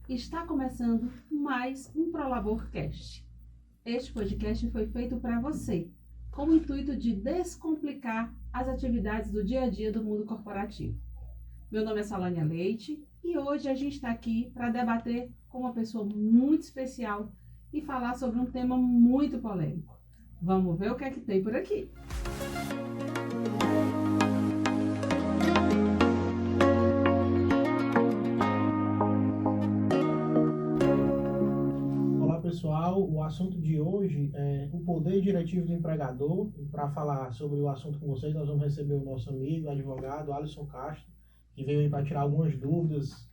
Está começando mais um ProLaborCast. Este podcast foi feito para você, com o intuito de descomplicar as atividades do dia a dia do mundo corporativo. Meu nome é Salânia Leite e hoje a gente está aqui para debater com uma pessoa muito especial e falar sobre um tema muito polêmico. Vamos ver o que é que tem por aqui. Olá pessoal, o assunto de hoje é o poder diretivo do empregador. E para falar sobre o assunto com vocês, nós vamos receber o nosso amigo, advogado Alisson Castro, que veio aí para tirar algumas dúvidas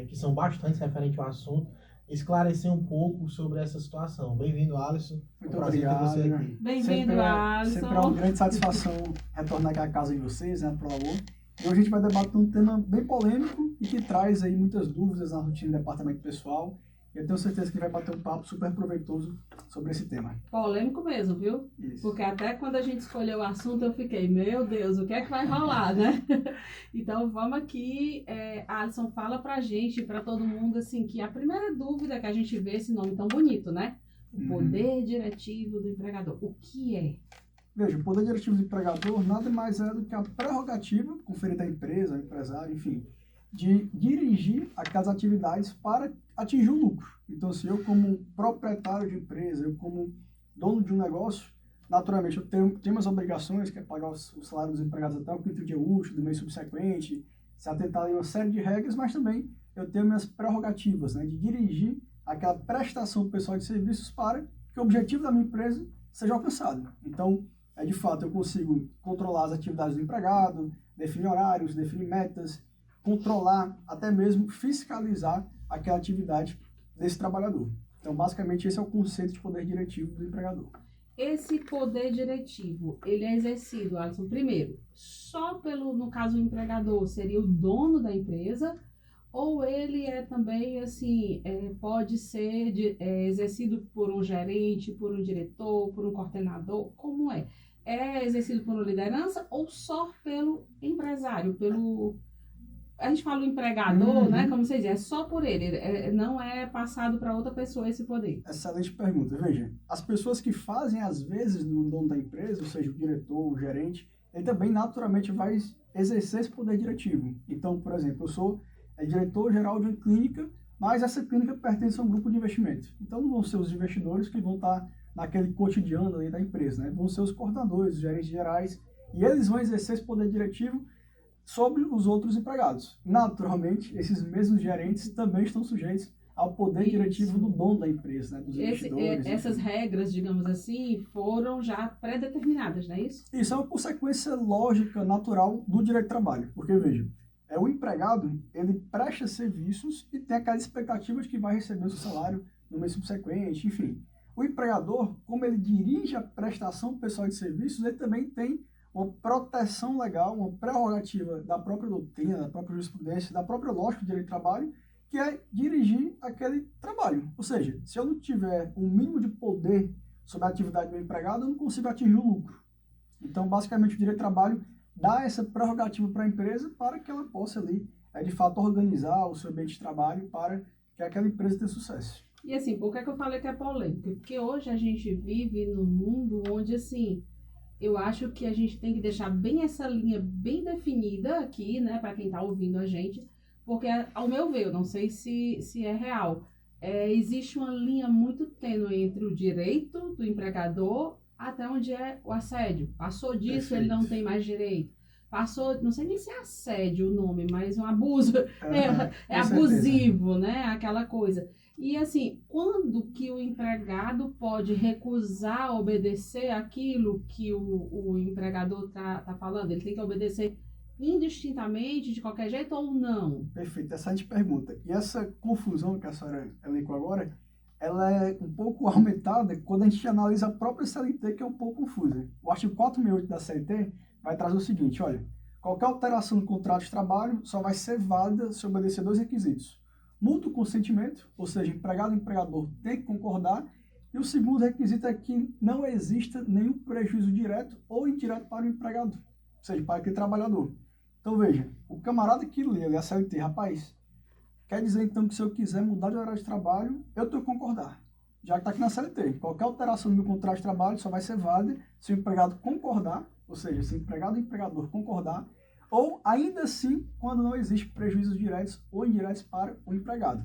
que são bastante referentes ao assunto, esclarecer um pouco sobre essa situação. Bem-vindo, Alisson. Muito obrigado. Ter você aqui. Bem-vindo, Alisson. Sempre é uma grande satisfação retornar aqui à casa de vocês, né, pro Labor. E hoje a gente vai debater um tema bem polêmico e que traz aí muitas dúvidas na rotina do departamento pessoal. E eu tenho certeza que vai bater um papo super proveitoso sobre esse tema. Polêmico mesmo, viu? Isso. Porque até quando a gente escolheu o assunto, eu fiquei, meu Deus, o que é que vai rolar, né? Então, vamos aqui, Alisson, fala pra gente, pra todo mundo, assim, que a primeira dúvida que a gente vê esse nome tão bonito, né? O poder diretivo do empregador. O que é? Veja, o poder diretivo do empregador nada mais é do que a prerrogativa conferida à empresa, ao empresário, enfim, de dirigir aquelas atividades para atingir o lucro. Então, se eu como proprietário de empresa, eu como dono de um negócio, naturalmente eu tenho umas obrigações, que é pagar o salário dos empregados até o quinto dia útil do mês subsequente, se atentar a uma série de regras, mas também eu tenho minhas prerrogativas, né, de dirigir aquela prestação pessoal de serviços para que o objetivo da minha empresa seja alcançado. Então, de fato, eu consigo controlar as atividades do empregado, definir horários, definir metas, controlar, até mesmo fiscalizar aquela atividade desse trabalhador. Então, basicamente, esse é o conceito de poder diretivo do empregador. Esse poder diretivo, ele é exercido, Alisson, primeiro, só no caso, o empregador seria o dono da empresa, ou ele é também, assim, pode ser exercido por um gerente, por um diretor, por um coordenador, como é? É exercido por uma liderança ou só pelo empresário, a gente fala o empregador, né? Como você diz, é só por ele, não é passado para outra pessoa esse poder. Excelente pergunta. Veja, as pessoas que fazem, às vezes, do dono da empresa, ou seja, o diretor, o gerente, ele também naturalmente vai exercer esse poder diretivo. Então, por exemplo, eu sou diretor-geral de uma clínica, mas essa clínica pertence a um grupo de investimento. Então, não vão ser os investidores que vão estar naquele cotidiano ali da empresa, né? Vão ser os coordenadores, os gerentes gerais, e eles vão exercer esse poder diretivo sobre os outros empregados. Naturalmente, esses mesmos gerentes também estão sujeitos ao poder diretivo do dono da empresa, né, dos investidores. Essas regras, digamos assim, foram já pré-determinadas, não é isso? Isso é uma consequência lógica, natural do direito do trabalho. Porque, veja, o empregado, ele presta serviços e tem aquela expectativa de que vai receber o seu salário no mês subsequente, enfim. O empregador, como ele dirige a prestação pessoal de serviços, ele também tem uma proteção legal, uma prerrogativa da própria doutrina, da própria jurisprudência, da própria lógica do direito do trabalho, que é dirigir aquele trabalho. Ou seja, se eu não tiver um mínimo de poder sobre a atividade do meu empregado, eu não consigo atingir o lucro. Então, basicamente, o direito do trabalho dá essa prerrogativa para a empresa para que ela possa ali, de fato, organizar o seu ambiente de trabalho para que aquela empresa tenha sucesso. E assim, por que eu falei que é polêmica? Porque hoje a gente vive num mundo onde, assim, eu acho que a gente tem que deixar bem essa linha bem definida aqui, né, para quem está ouvindo a gente, porque, ao meu ver, eu não sei se é real, existe uma linha muito tênue entre o direito do empregador até onde é o assédio. Passou disso, Perfeito. Ele não tem mais direito. Passou, não sei nem se é assédio o nome, mas um abuso, é abusivo, né, aquela coisa. E assim, quando que o empregado pode recusar obedecer aquilo que o empregador tá falando? Ele tem que obedecer indistintamente, de qualquer jeito ou não? Perfeito, excelente pergunta. E essa confusão que a senhora elencou agora, ela é um pouco aumentada quando a gente analisa a própria CLT, que é um pouco confusa. O artigo 468 da CLT vai trazer o seguinte, olha, qualquer alteração no contrato de trabalho só vai ser válida se obedecer dois requisitos. Mútuo consentimento, ou seja, empregado e empregador têm que concordar, e o segundo requisito é que não exista nenhum prejuízo direto ou indireto para o empregado, ou seja, para aquele trabalhador. Então veja, o camarada que lê ali a CLT, rapaz, quer dizer, então, que se eu quiser mudar de horário de trabalho, eu tenho que concordar. Já que está aqui na CLT. Qualquer alteração no meu contrato de trabalho só vai ser válida se o empregado concordar, ou seja, se o empregado e o empregador concordar, ou ainda assim, quando não existe prejuízos diretos ou indiretos para o empregado.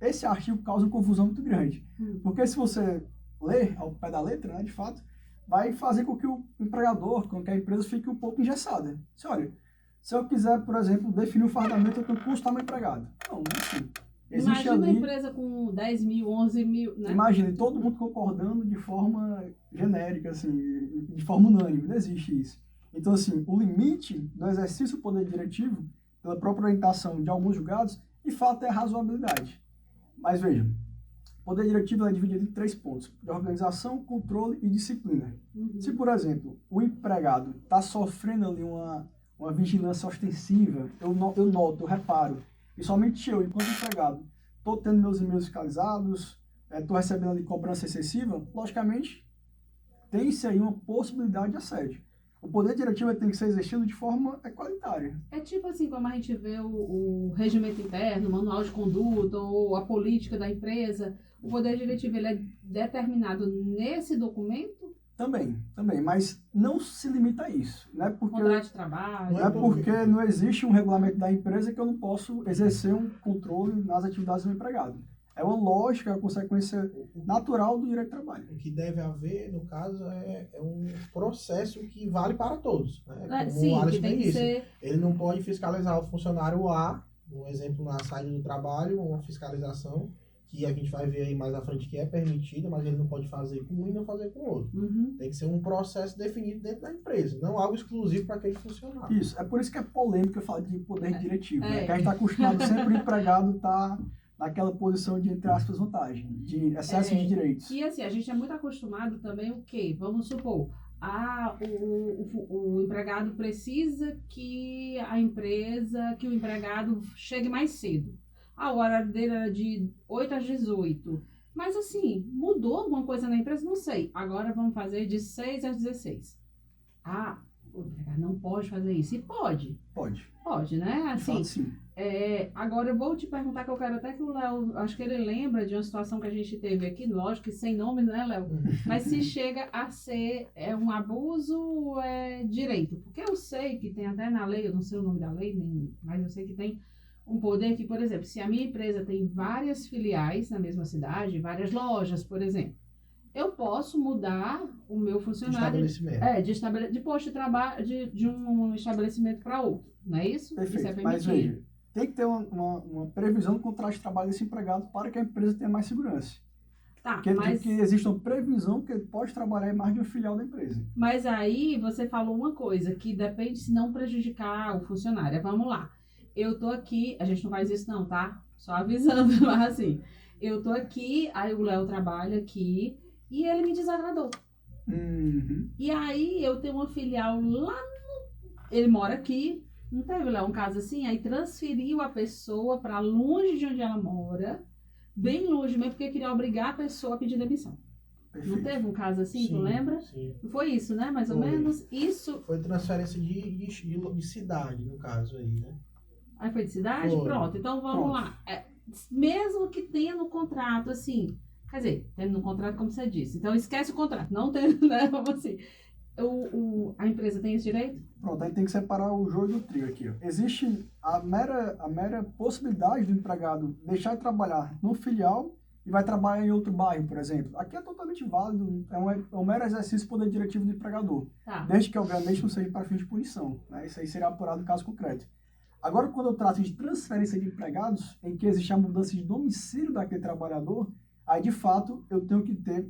Esse artigo causa uma confusão muito grande, porque se você ler ao pé da letra, né, de fato, vai fazer com que o empregador, com que a empresa fique um pouco engessada. Olha, se eu quiser, por exemplo, definir o fardamento, eu tenho que custar meu empregado. Não é assim. Existe Imagina ali, uma empresa com 10 mil, 11 mil, né? imagine todo mundo concordando de forma genérica, assim, de forma unânime, não existe isso. Então, assim, o limite do exercício do poder diretivo, pela própria orientação de alguns julgados, de fato é a razoabilidade. Mas vejam, o poder diretivo é dividido em 3 pontos: de organização, controle e disciplina. Se, por exemplo, o empregado está sofrendo ali uma vigilância ostensiva, eu noto, eu reparo, e somente eu, enquanto empregado, estou tendo meus e-mails fiscalizados, estou recebendo ali cobrança excessiva, logicamente, tem-se aí uma possibilidade de assédio. O poder diretivo tem que ser exercido de forma equalitária. É tipo assim, como a gente vê o regimento interno, o manual de conduta ou a política da empresa, o poder diretivo ele é determinado nesse documento? Também, mas não se limita a isso. Não é porque, Contrato de trabalho? não é porque não existe um regulamento da empresa que eu não posso exercer um controle nas atividades do empregado. É uma lógica, é uma consequência natural do direito do trabalho. O que deve haver, no caso, é um processo que vale para todos. Né? Como Sim, o Alisson que tem que disse, ser... ele não pode fiscalizar o funcionário A, um exemplo na saída do trabalho, uma fiscalização que a gente vai ver aí mais à frente que é permitida, mas ele não pode fazer com um e não fazer com o outro. Tem que ser um processo definido dentro da empresa, não algo exclusivo para aquele funcionário. Isso, é por isso que é polêmico eu falar de poder diretivo, né? Que a gente está acostumado sempre o empregado estar naquela posição de, entre aspas, vantagem, de excesso de direitos. E assim, a gente é muito acostumado também o quê? Vamos supor, o empregado precisa que que o empregado chegue mais cedo. O horário dele era de 8 às 18. Mas assim, mudou alguma coisa na empresa? Não sei. Agora vamos fazer de 6 às 16. O empregado não pode fazer isso. E pode. Pode, né? Assim, Pode, sim. Agora eu vou te perguntar, que eu quero até que o Léo, acho que ele lembra de uma situação que a gente teve aqui, lógico que sem nomes, né, Léo? Mas se chega a ser um abuso ou é direito? Porque eu sei que tem até na lei, eu não sei o nome da lei, mas eu sei que tem um poder que, por exemplo, se a minha empresa tem várias filiais na mesma cidade, várias lojas, por exemplo, eu posso mudar o meu funcionário de posto de trabalho de um estabelecimento para outro, não é isso? Perfeito. Isso é permitido. Mas veja, tem que ter uma previsão do contrato de trabalho desse empregado para que a empresa tenha mais segurança. Mas... que existe uma previsão que ele pode trabalhar em mais de uma filial da empresa. Mas aí você falou uma coisa, que depende se não prejudicar o funcionário. Vamos lá. Eu tô aqui, a gente não faz isso não, tá? Só avisando, mas assim, eu tô aqui, aí o Léo trabalha aqui e ele me desagradou. E aí eu tenho uma filial lá, ele mora aqui, não teve lá um caso assim, aí transferiu a pessoa para longe de onde ela mora, bem longe mesmo, porque queria obrigar a pessoa a pedir demissão. Perfeito. Não teve um caso assim, tu lembra? Sim. Foi isso, né? Mais ou menos isso. Foi transferência de cidade, no caso aí, né? Aí foi de cidade? Foi. Pronto, então vamos lá. Mesmo que tenha no contrato, assim, quer dizer, tendo no contrato, como você disse, então esquece o contrato, não tem, né, vamos assim, a empresa tem esse direito? Pronto, aí tem que separar o joio do trigo aqui. Ó. Existe a mera possibilidade do empregado deixar de trabalhar no filial e vai trabalhar em outro bairro, por exemplo. Aqui é totalmente válido, é um mero exercício do poder diretivo do empregador, desde que, obviamente, não seja para fins de punição, né? Isso aí será apurado no caso concreto. Agora, quando eu trato de transferência de empregados, em que existe a mudança de domicílio daquele trabalhador, aí, de fato, eu tenho que ter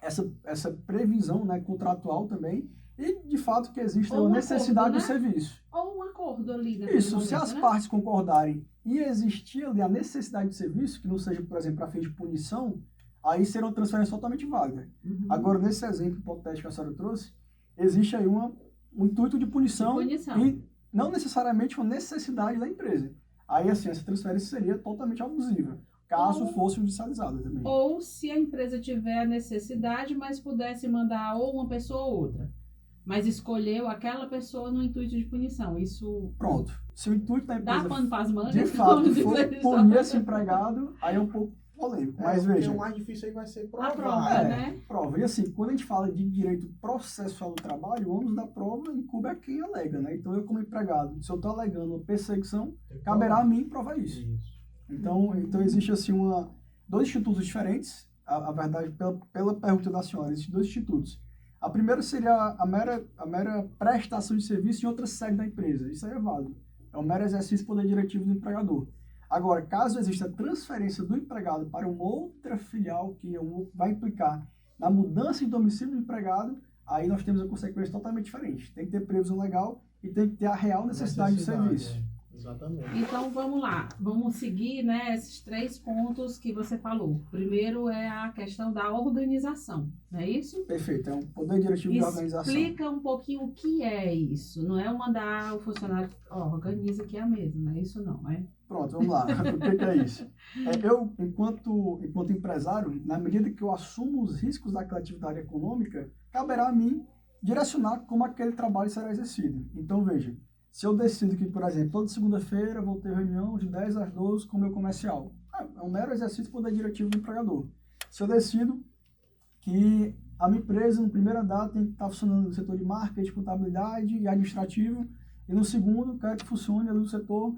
essa previsão, né, contratual também, e, de fato, que existe uma necessidade do serviço. Ou um acordo ali. Isso, momento, se as partes concordarem e existir ali a necessidade de serviço, que não seja, por exemplo, para fins de punição, aí será uma transferência totalmente válida. Agora, nesse exemplo hipotético que a senhora trouxe, existe aí um intuito de punição. E não necessariamente uma necessidade da empresa. Aí, assim, essa transferência seria totalmente abusiva, caso fosse judicializada também. Ou se a empresa tiver a necessidade, mas pudesse mandar ou uma pessoa ou outra. mas escolheu aquela pessoa no intuito de punição. Isso Pronto. Se o intuito da dá empresa, pano para as mangas. de fato, vamos for dizer punir só. esse empregado, aí é um pouco polêmico. Mas porque veja, o mais difícil aí vai ser A provar. prova, né? prova. E assim, quando a gente fala de direito processual do trabalho, o ônus da prova incube a quem alega, né? Então, eu como empregado, se eu estou alegando uma perseguição, Tem que caberá a provar. mim provar isso. Isso. Então existe assim dois institutos diferentes, a verdade, pela pergunta da senhora, existem dois institutos. A primeira seria a mera prestação de serviço em outra sede da empresa. Isso aí é válido. É o mero exercício do poder diretivo do empregador. Agora, caso exista a transferência do empregado para uma outra filial, que vai implicar na mudança de domicílio do empregado, aí nós temos uma consequência totalmente diferente. Tem que ter previsão legal e tem que ter a real necessidade de serviço. Exatamente. Então vamos lá, vamos seguir, né, esses 3 pontos que você falou. Primeiro é a questão da organização, não é isso? Perfeito, é um poder diretivo de organização. Explica um pouquinho o que é isso. Não é mandar o funcionário, organiza aqui a mesa, não é isso não, é? Pronto, vamos lá. O que é isso? Eu, enquanto empresário, na medida que eu assumo os riscos daquela atividade econômica, caberá a mim direcionar como aquele trabalho será exercido. Então, veja, se eu decido que, por exemplo, toda segunda-feira vou ter reunião de 10 às 12 com o meu comercial, é um mero exercício do poder diretivo do empregador. Se eu decido que a minha empresa, no primeiro andar, tem que estar funcionando no setor de marketing, contabilidade e administrativo, e no segundo, quero que funcione ali no setor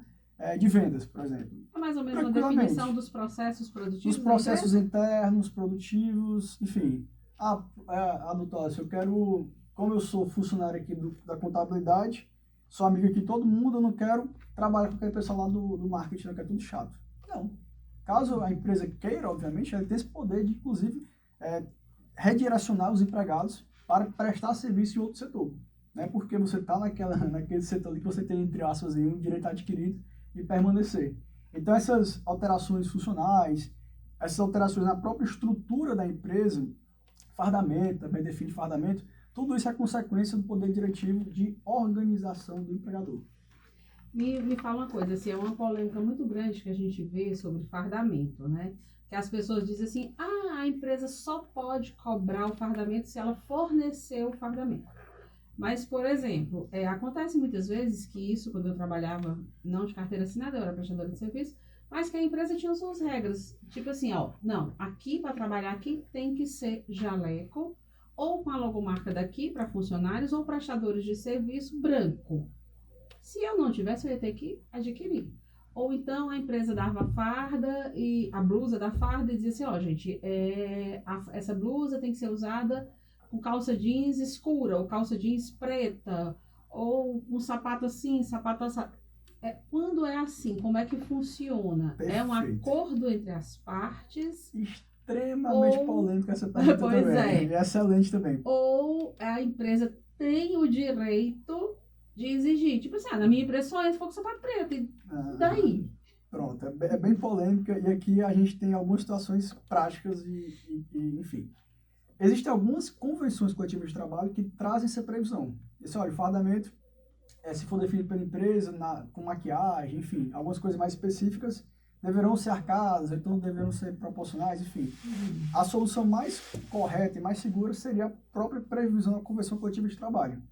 de vendas, por exemplo. É mais ou menos uma Tranquilamente. definição dos processos produtivos. Os processos internos, produtivos, enfim. Doutora, se eu quero, como eu sou funcionário aqui da contabilidade, sou amigo aqui de todo mundo, eu não quero trabalhar com aquele pessoal lá do marketing, que é tudo chato. Não. Caso a empresa queira, obviamente, ela tem esse poder de, inclusive, redirecionar os empregados para prestar serviço em outro setor. Não é porque você está naquele setor ali que você tem, entre aspas, um direito adquirido de permanecer. Então, essas alterações funcionais, essas alterações na própria estrutura da empresa, fardamento, também define fardamento, tudo isso é consequência do poder diretivo de organização do empregador. Me fala uma coisa, assim, é uma polêmica muito grande que a gente vê sobre fardamento, né? Que as pessoas dizem assim, a empresa só pode cobrar o fardamento se ela fornecer o fardamento. Mas, por exemplo, acontece muitas vezes que isso, quando eu trabalhava, não de carteira assinada, eu era prestadora de serviço, mas que a empresa tinha suas regras. Tipo assim, não, aqui para trabalhar aqui tem que ser jaleco, ou com a logomarca daqui para funcionários ou prestadores de serviço branco. Se eu não tivesse, eu ia ter que adquirir. Ou então a empresa dava farda, e a blusa da farda, e dizia assim, gente, essa blusa tem que ser usada com calça jeans escura, ou calça jeans preta, ou um sapato assim, sapato assim. Quando é assim, como é que funciona? Perfeito. É um acordo entre as partes? Extremamente polêmica essa pergunta Pois também. E excelente também. Ou a empresa tem o direito de exigir? Tipo assim, na minha empresa só entra com sapato preto, e daí? Pronto, é bem polêmica, e aqui a gente tem algumas situações práticas enfim. Existem algumas convenções coletivas de trabalho que trazem essa previsão. Esse, o fardamento, se for definido pela empresa, com maquiagem, enfim, algumas coisas mais específicas, deverão ser arcadas, então deverão ser proporcionais, enfim. A solução mais correta e mais segura seria a própria previsão da convenção coletiva de trabalho.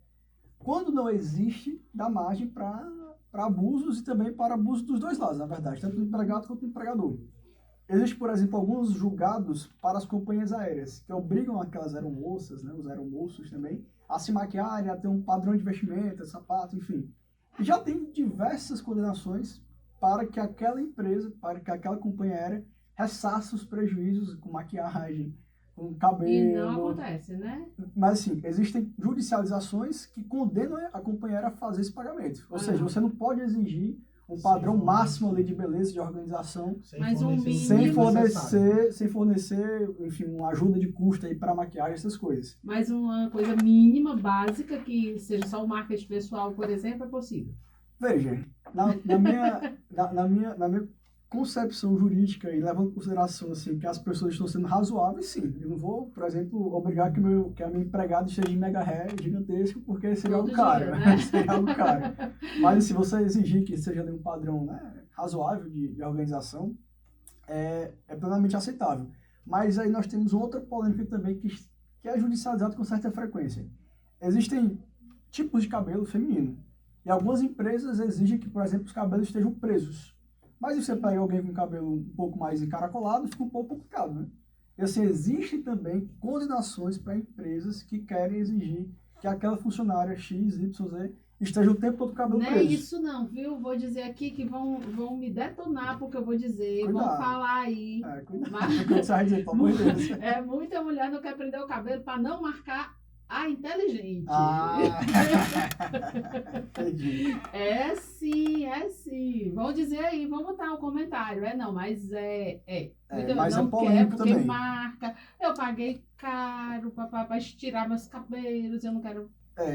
Quando não existe, dá margem para abusos e também para abusos dos dois lados, na verdade, tanto do empregado quanto do empregador. Existem, por exemplo, alguns julgados para as companhias aéreas, que obrigam aquelas aeromoças, né, os aeromoços também, a se maquiarem, a ter um padrão de vestimenta, sapato, enfim. E já tem diversas condenações para que aquela empresa, para que aquela companhia aérea ressasse os prejuízos com maquiagem, com cabelo. E não acontece, né? Mas, assim, existem judicializações que condenam a companhia aérea a fazer esse pagamento. Ou seja, você não pode exigir um padrão máximo ali de beleza, de organização, Mas um mínimo sem fornecer, enfim, uma ajuda de custo aí para maquiagem, essas coisas. Mas uma coisa mínima, básica, que seja só o marketing pessoal, por exemplo, é possível. Veja, na minha concepção jurídica e levando em consideração assim, que as pessoas estão sendo razoáveis, sim. Eu não vou, por exemplo, obrigar que a minha empregada esteja em mega hair gigantesco, porque seria algo caro. Né? Seria algo caro. Mas se você exigir que seja de um padrão, né, razoável de organização, é plenamente aceitável. Mas aí nós temos outra polêmica também que é judicializada com certa frequência. Existem tipos de cabelo feminino. E algumas empresas exigem que, por exemplo, os cabelos estejam presos. Mas se você pega alguém com cabelo um pouco mais encaracolado, fica um pouco complicado, né? E assim, existem também condenações para empresas que querem exigir que aquela funcionária X, Y, Z esteja o tempo todo com o cabelo Não é preso. isso não, viu? Vou dizer aqui que vão me detonar porque eu vou dizer, Cuidado. vão falar aí. Cuidado Mas- com o que você vai dizer, pelo amor de Deus. É, muita mulher não quer prender o cabelo para não marcar a inteligente. Ah, entendi. É sim, é sim. Vão dizer aí, vão botar um comentário. Não, mas Muita mas não é polêmico quer porque também. marca. Eu paguei caro para estirar meus cabelos, eu não quero.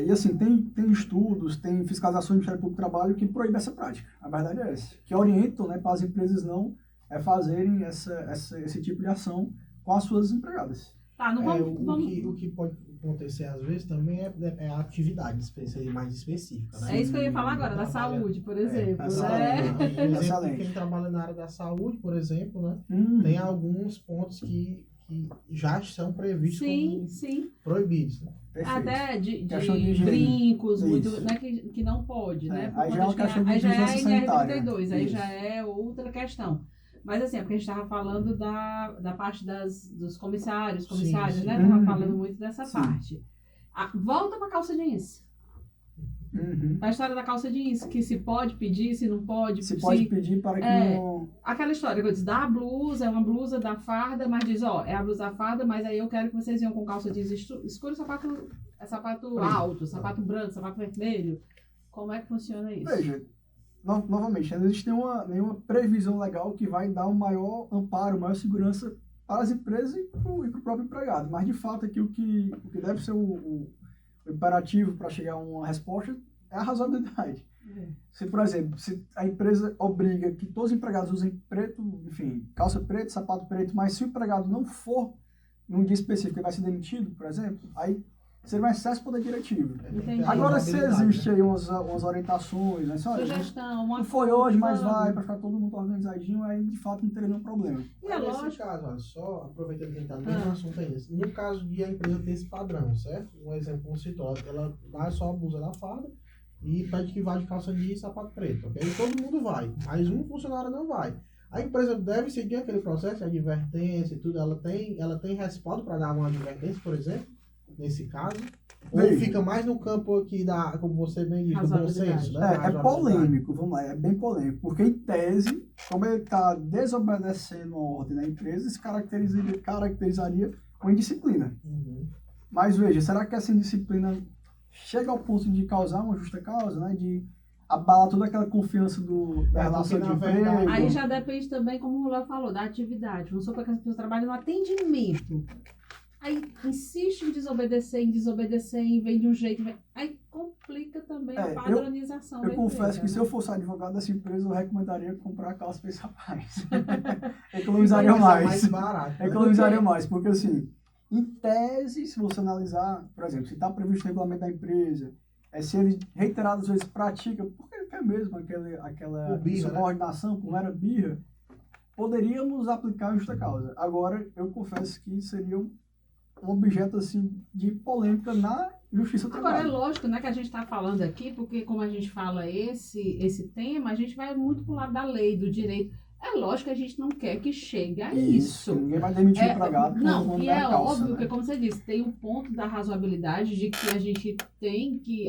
E assim, tem estudos, tem fiscalizações do Ministério Público do Trabalho que proíbem essa prática. A verdade é essa. Que orientam, né, para as empresas não fazerem esse tipo de ação com as suas empregadas. Tá, não vamos. O que pode acontecer às vezes também é a atividade mais específica, né? É isso que eu ia falar agora, da Trabalha- saúde, por exemplo. essa né? Exemplo, Excelente. quem trabalha na área da saúde, por exemplo, né? Hum, Tem alguns pontos que já são previstos Sim, como sim. proibidos, né? perfeito. Até de Questão de higiene. brincos, muito, Isso. né, que não pode, né? Por Aí já é conta uma de que questão de aí já é vigilância sanitária. NR32, aí Isso. já é outra questão. Mas assim, é porque a gente estava falando da parte dos comissários, Sim, né? sim. Tava Uhum. falando muito dessa Sim. parte. Volta para calça jeans. Uhum. A história da calça jeans, que se pode pedir, se não pode. Se pode pedir para que não... Aquela história que eu disse, da blusa, é uma blusa da farda, mas diz, é a blusa da farda, mas aí eu quero que vocês venham com calça jeans escuro, sapato alto, sapato branco, sapato vermelho. Como é que funciona isso? Veja, novamente, não existe nenhuma previsão legal que vai dar um maior amparo, maior segurança para as empresas e para o próprio empregado. Mas, de fato, aqui o que deve ser o imperativo para chegar a uma resposta é a razoabilidade. Se, por exemplo, se a empresa obriga que todos os empregados usem preto, enfim, calça preta, sapato preto, mas se o empregado não for num dia específico ele vai ser demitido, por exemplo, aí seria um excesso de poder diretivo. Entendi. Agora, se Razoabilidade, existe né? aí umas orientações, né? Assim, olha, Sugestão, uma não foi hoje, mas plano. vai, para ficar todo mundo organizadinho, aí de fato não teria nenhum problema. E é Nesse lógico. caso, olha, só aproveitando que a gente está no mesmo assunto aí, no caso de a empresa ter esse padrão, certo? Um exemplo, um citou, ela dá só a blusa da farda e pede que vá de calça jeans e sapato preto, ok? E todo mundo vai, mas um funcionário não vai. A empresa deve seguir aquele processo de advertência e tudo, ela tem respaldo para dar uma advertência, por exemplo, nesse caso? Ou Bem, fica mais no campo aqui como você bem disse, do bom Razoabilidade. senso, né? É Razoabilidade. polêmico, vamos lá, é bem polêmico, porque em tese, como ele está desobedecendo a ordem da empresa, isso caracterizaria uma indisciplina. Uhum. Mas veja, será que essa indisciplina chega ao ponto de causar uma justa causa, né? De abalar toda aquela confiança da É, relação porque, de na verdade, emprego? Aí já depende também, como o Léo falou, da atividade. Vamos supor que as pessoas trabalham no atendimento. Aí insiste em desobedecer, e vem de um jeito. Aí complica também a padronização Eu da confesso empresa, que se né? eu fosse advogado dessa empresa, eu recomendaria comprar calça para esse rapaz. Vai Economizaria ser mais. mais barato. né? Economizaria mais, porque assim, em tese, se você analisar, por exemplo, se está previsto no regulamento da empresa, se ele reiteradas vezes pratica, porque ele quer mesmo aquela O birra, né? subordinação, como era birra, poderíamos aplicar a justa causa. Agora, eu confesso que seria um objeto assim de polêmica na justiça do Agora, é trabalho. lógico, né, que a gente está falando aqui, porque como a gente fala esse tema, a gente vai muito pro lado da lei, do direito. É lógico que a gente não quer que chegue a isso. Ninguém vai demitir o empregado por Não, conta e da é calça, óbvio né? que, como você disse, tem um ponto da razoabilidade de que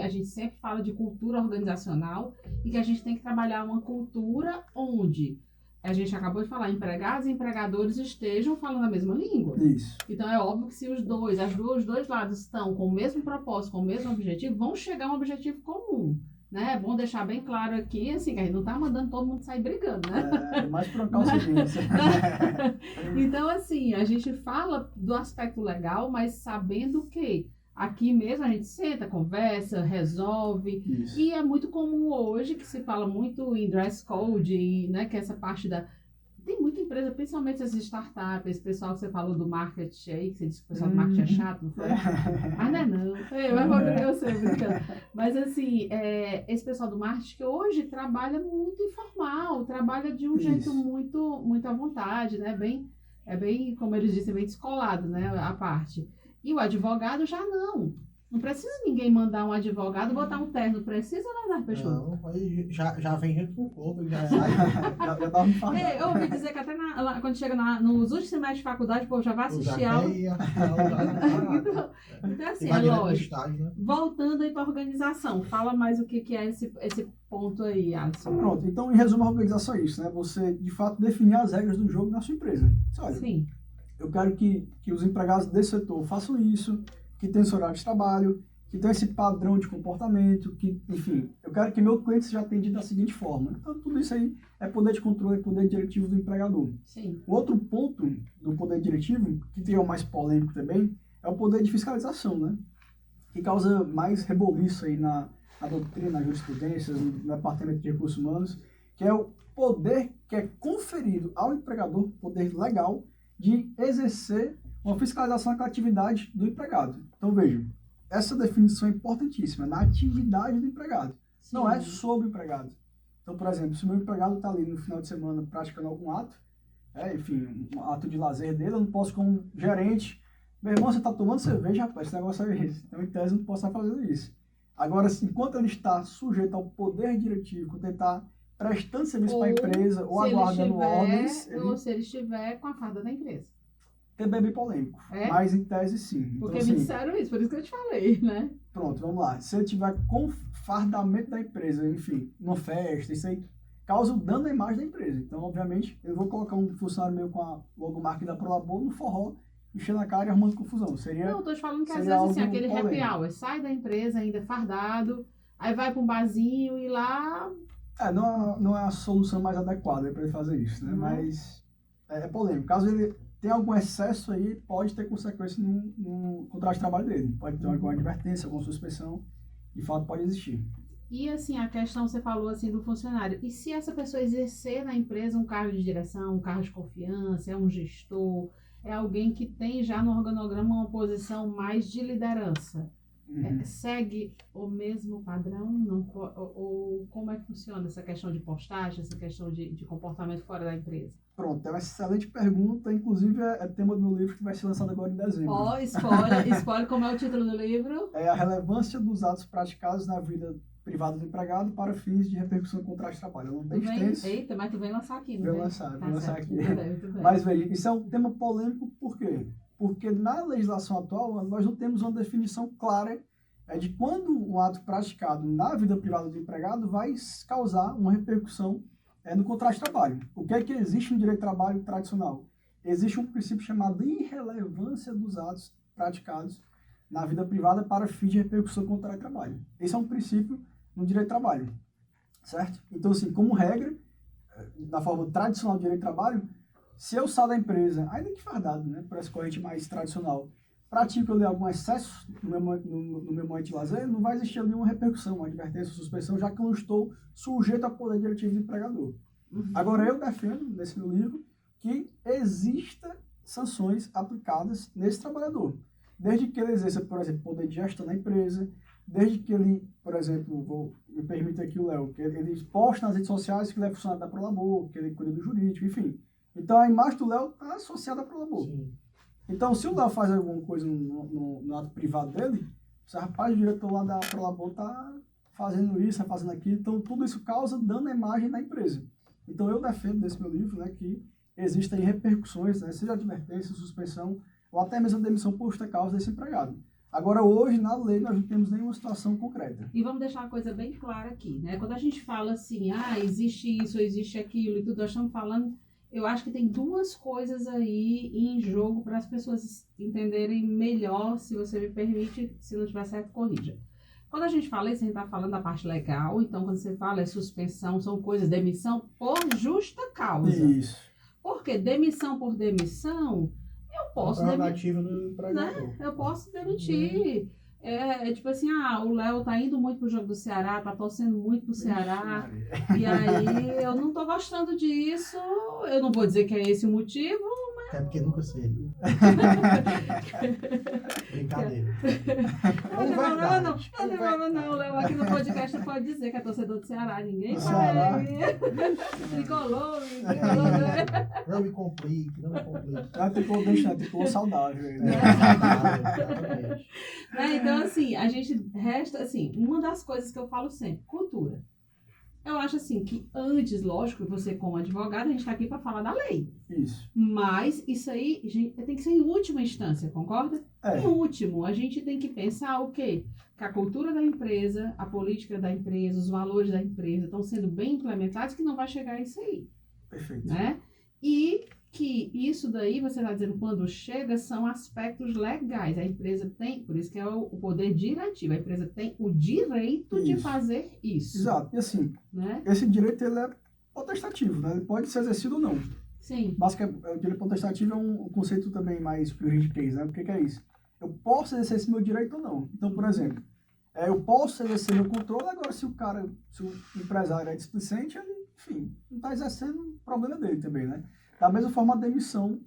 a gente sempre fala de cultura organizacional e que a gente tem que trabalhar uma cultura onde a gente acabou de falar, empregados e empregadores estejam falando a mesma língua. Isso. Então é óbvio que se os dois lados estão com o mesmo propósito, com o mesmo objetivo, vão chegar a um objetivo comum. Né? É bom deixar bem claro aqui, assim, que a gente não está mandando todo mundo sair brigando, né? Mais por uma calça jeans. Então, assim, a gente fala do aspecto legal, mas sabendo que aqui mesmo a gente senta, conversa, resolve. Isso. E é muito comum hoje que se fala muito em dress code, e, né, que essa parte da... Tem muita empresa, principalmente essas startups, esse pessoal que você falou do marketing aí, que você disse que o pessoal do marketing é chato, não foi? Mas não é não. Eu sei, brincando. Mas assim, esse pessoal do marketing que hoje trabalha muito informal, trabalha de um jeito muito, muito à vontade, né? É bem, como eles dizem, bem descolado, né? A parte. E o advogado já não. Não precisa ninguém mandar um advogado botar um terno. Precisa, Leonardo Peixoto? Não, aí já vem gente com corpo, já Já tava me falando. Eu ouvi dizer que até quando chega nos últimos semestres de faculdade, o povo já vai assistir aula. Então, assim, é lógico. Estágio, né? Voltando aí para a organização, fala mais o que é esse ponto aí, Alisson. Pronto, então em resumo a organização é isso, né? Você de fato definir as regras do jogo na sua empresa. Olha, Sim. eu quero que os empregados desse setor façam isso, que tenham esse horário de trabalho, que tenham esse padrão de comportamento, que, enfim, eu quero que meu cliente seja atendido da seguinte forma. Então, tudo isso aí é poder de controle, poder diretivo do empregador. Sim. O outro ponto do poder diretivo, que é o mais polêmico também, é o poder de fiscalização, né? Que causa mais reboliço aí na doutrina, na jurisprudência, no departamento de recursos humanos, que é o poder que é conferido ao empregador, poder legal, de exercer uma fiscalização naquela atividade do empregado. Então, vejam, essa definição é importantíssima, na atividade do empregado. Sim. Não é sobre o empregado. Então, por exemplo, se o meu empregado está ali no final de semana praticando algum ato, enfim, um ato de lazer dele, eu não posso, como gerente, meu irmão, você está tomando cerveja, rapaz, esse negócio é esse. Então, em tese, eu não posso estar fazendo isso. Agora, enquanto ele está sujeito ao poder diretivo, quando ele está prestando serviço para a empresa ou aguardando ordens, ou se ele estiver com a farda da empresa. Também é bem polêmico, mas em tese sim. Porque então, me disseram isso, por isso que eu te falei, né? Pronto, vamos lá. Se ele tiver com fardamento da empresa, enfim, numa festa, isso aí causa um dano à imagem da empresa. Então, obviamente, eu vou colocar um funcionário meu com a logomarca da Prolabor no forró, enchendo a cara e arrumando confusão. Seria, não, eu tô te falando que às vezes assim, aquele happy hour, sai da empresa ainda fardado, aí vai para um barzinho e lá... não é a solução mais adequada para ele fazer isso, né? Mas é polêmico. Caso ele tenha algum excesso aí, pode ter consequência no contrato de trabalho dele. Pode ter alguma advertência, alguma suspensão, de fato pode existir. E assim, a questão, você falou assim do funcionário, e se essa pessoa exercer na empresa um cargo de direção, um cargo de confiança, é um gestor, é alguém que tem já no organograma uma posição mais de liderança, segue o mesmo padrão? Não, ou como é que funciona essa questão de postagem, essa questão de comportamento fora da empresa? Pronto, é uma excelente pergunta, inclusive é tema do meu livro que vai ser lançado agora em dezembro. Spoiler, como é o título do livro? É a relevância dos atos praticados na vida privada do empregado para fins de repercussão do contrato de trabalho. É um bem extenso. Eita, mas tu vem lançar aqui, não vem? Vou lançar aqui. Muito bem. Mas veja, isso é um tema polêmico por quê? Porque na legislação atual nós não temos uma definição clara de quando um ato praticado na vida privada do empregado vai causar uma repercussão no contrato de trabalho. O que é que existe no direito de trabalho tradicional? Existe um princípio chamado irrelevância dos atos praticados na vida privada para fins de repercussão do contrato de trabalho. Esse é um princípio no direito de trabalho, certo? Então, assim, como regra, da forma tradicional do direito de trabalho, se eu saio da empresa, ainda que fardado, né, por essa corrente mais tradicional, pratico ali algum excesso no meu momento de lazer, não vai existir nenhuma repercussão, uma advertência, suspensão, já que eu não estou sujeito ao poder diretivo do empregador. Agora, eu defendo, nesse meu livro, que exista sanções aplicadas nesse trabalhador. Desde que ele exerça, por exemplo, poder de gestão na empresa, desde que ele, por exemplo, me permite aqui o Léo, que ele poste nas redes sociais que ele é funcionário da Prolabor, que ele cuida do jurídico, enfim. Então, a imagem do Léo está associada à Prolabor. Sim. Então, se o Léo faz alguma coisa no ato privado dele, esse rapaz, o diretor lá da Prolabor está fazendo isso, está fazendo aquilo, então tudo isso causa dano à imagem da empresa. Então, eu defendo nesse meu livro, né, que existem repercussões, né, seja advertência, suspensão, ou até mesmo a demissão por justa causa desse empregado. Agora, hoje, na lei, nós não temos nenhuma situação concreta. E vamos deixar uma coisa bem clara aqui, né? Quando a gente fala assim, existe isso, existe aquilo e tudo, nós estamos falando, eu acho que tem duas coisas aí em jogo para as pessoas entenderem melhor, se você me permite, se não tiver certo, corrija. Quando a gente fala isso, a gente está falando da parte legal, então quando você fala suspensão, são coisas, demissão por justa causa. Isso. Porque demissão por demissão... Eu posso demitir, né? Eu posso demitir. Tipo assim, o Léo tá indo muito pro jogo do Ceará, tá torcendo muito pro Ceará. E aí eu não tô gostando disso. Eu não vou dizer que é esse o motivo, É porque nunca sei. Brincadeira. Não tem problema não. Não tem problema não. O Léo aqui no podcast pode dizer que é torcedor do Ceará. Ninguém Ceará. Tricolor. Não me complique, não me complique. Já ficou deixando, ficou saudável aí, né? Exatamente. Né? Então, assim, a gente resta, assim, uma das coisas que eu falo sempre, cultura. Eu acho, assim, que antes, lógico, você como advogado, a gente está aqui para falar da lei. Isso. Mas isso aí, gente, tem que ser em última instância, concorda? É. Em último, a gente tem que pensar o quê? Que a cultura da empresa, a política da empresa, os valores da empresa estão sendo bem implementados, que não vai chegar a isso aí, Perfeito. né? E que isso daí, você está dizendo, quando chega, são aspectos legais. A empresa tem, por isso que é o poder diretivo, a empresa tem o direito de Isso. fazer isso. Exato. E assim, Né? esse direito ele é potestativo, né? Ele pode ser exercido ou não. Sim. Basicamente, o direito potestativo é um conceito também mais juridiquês, né? O que é isso? Eu posso exercer esse meu direito ou não. Então, por exemplo, eu posso exercer meu controle, agora se o empresário é displicente, ele, enfim, não está exercendo, o problema dele também, né? Da mesma forma, a demissão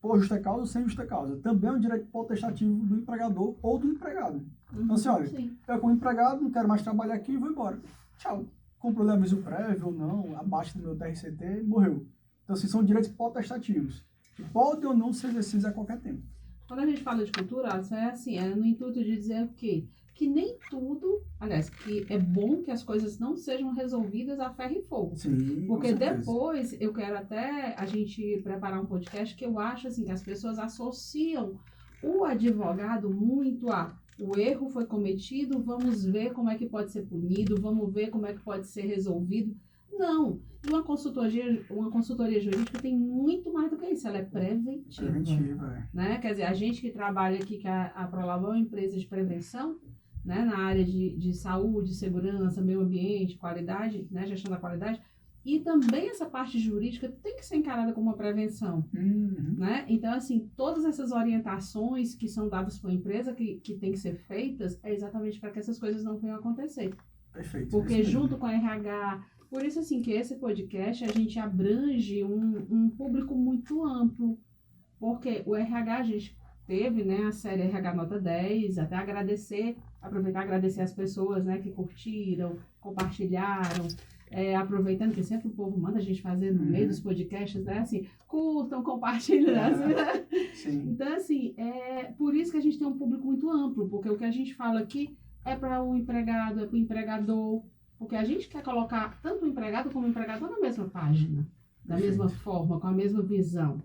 por justa causa ou sem justa causa. Também é um direito potestativo do empregador ou do empregado. Então, assim, olha, Sim. eu como empregado não quero mais trabalhar aqui e vou embora. Tchau. Comprou aviso prévio ou não, abaixo do meu TRCT, morreu. Então, assim, são direitos potestativos, que podem ou não ser exercidos a qualquer tempo. Quando a gente fala de cultura, isso é assim, é no intuito de dizer o quê? Que nem tudo, aliás, que é bom que as coisas não sejam resolvidas a ferro e fogo. Sim, Porque com certeza. depois eu quero até a gente preparar um podcast que eu acho assim, que as pessoas associam o advogado muito a o erro foi cometido, vamos ver como é que pode ser punido, vamos ver como é que pode ser resolvido. Não. E uma consultoria jurídica tem muito mais do que isso, ela é preventiva. Preventiva, Né? Quer dizer, a gente que trabalha aqui, que a Prolab é uma empresa de prevenção, né? Na área de saúde, segurança, meio ambiente, qualidade, né? Gestão da qualidade, e também essa parte jurídica tem que ser encarada como uma prevenção. Uhum. Né? Então, assim, todas essas orientações que são dadas para a empresa, que tem que ser feitas, é exatamente para que essas coisas não venham a acontecer. Perfeito. Porque isso mesmo. junto com a RH, por isso assim que esse podcast a gente abrange um público muito amplo, porque o RH a gente teve, né, a série RH Nota 10, até aproveitar e agradecer as pessoas, né, que curtiram, compartilharam, aproveitando que sempre o povo manda a gente fazer no meio dos podcasts, né, assim, curtam, compartilhem, né? Sim. Então assim, por isso que a gente tem um público muito amplo, porque o que a gente fala aqui é para o empregado, é para o empregador, porque a gente quer colocar tanto o empregado como o empregador na mesma página, da mesma forma, com a mesma visão,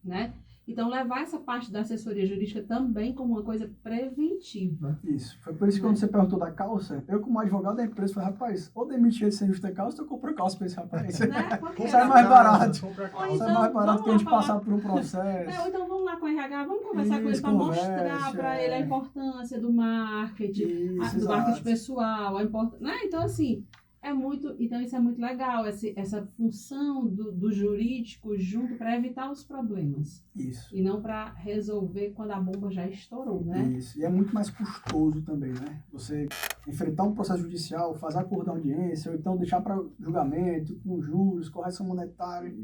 né? Então, levar essa parte da assessoria jurídica também como uma coisa preventiva. Isso. Foi por isso que quando você perguntou da calça, eu como advogado da empresa falei, rapaz, ou demite ele sem justa causa, ou eu compro calça pra esse rapaz. Né? Porque Sai mais barato. Compra Ou Sai então, mais barato que a gente vamos lá passar por um processo. ou então vamos lá com o RH, vamos conversar com ele Isso, para mostrar conversa, para ele a importância do marketing, Isso, do marketing exato. pessoal, né? Então, assim, então isso é muito legal, essa função do jurídico junto para evitar os problemas. Isso. E não para resolver quando a bomba já estourou, né? Isso. E é muito mais custoso também, né? Você enfrentar um processo judicial, fazer acordo de audiência, ou então deixar para julgamento, com juros, correção monetária.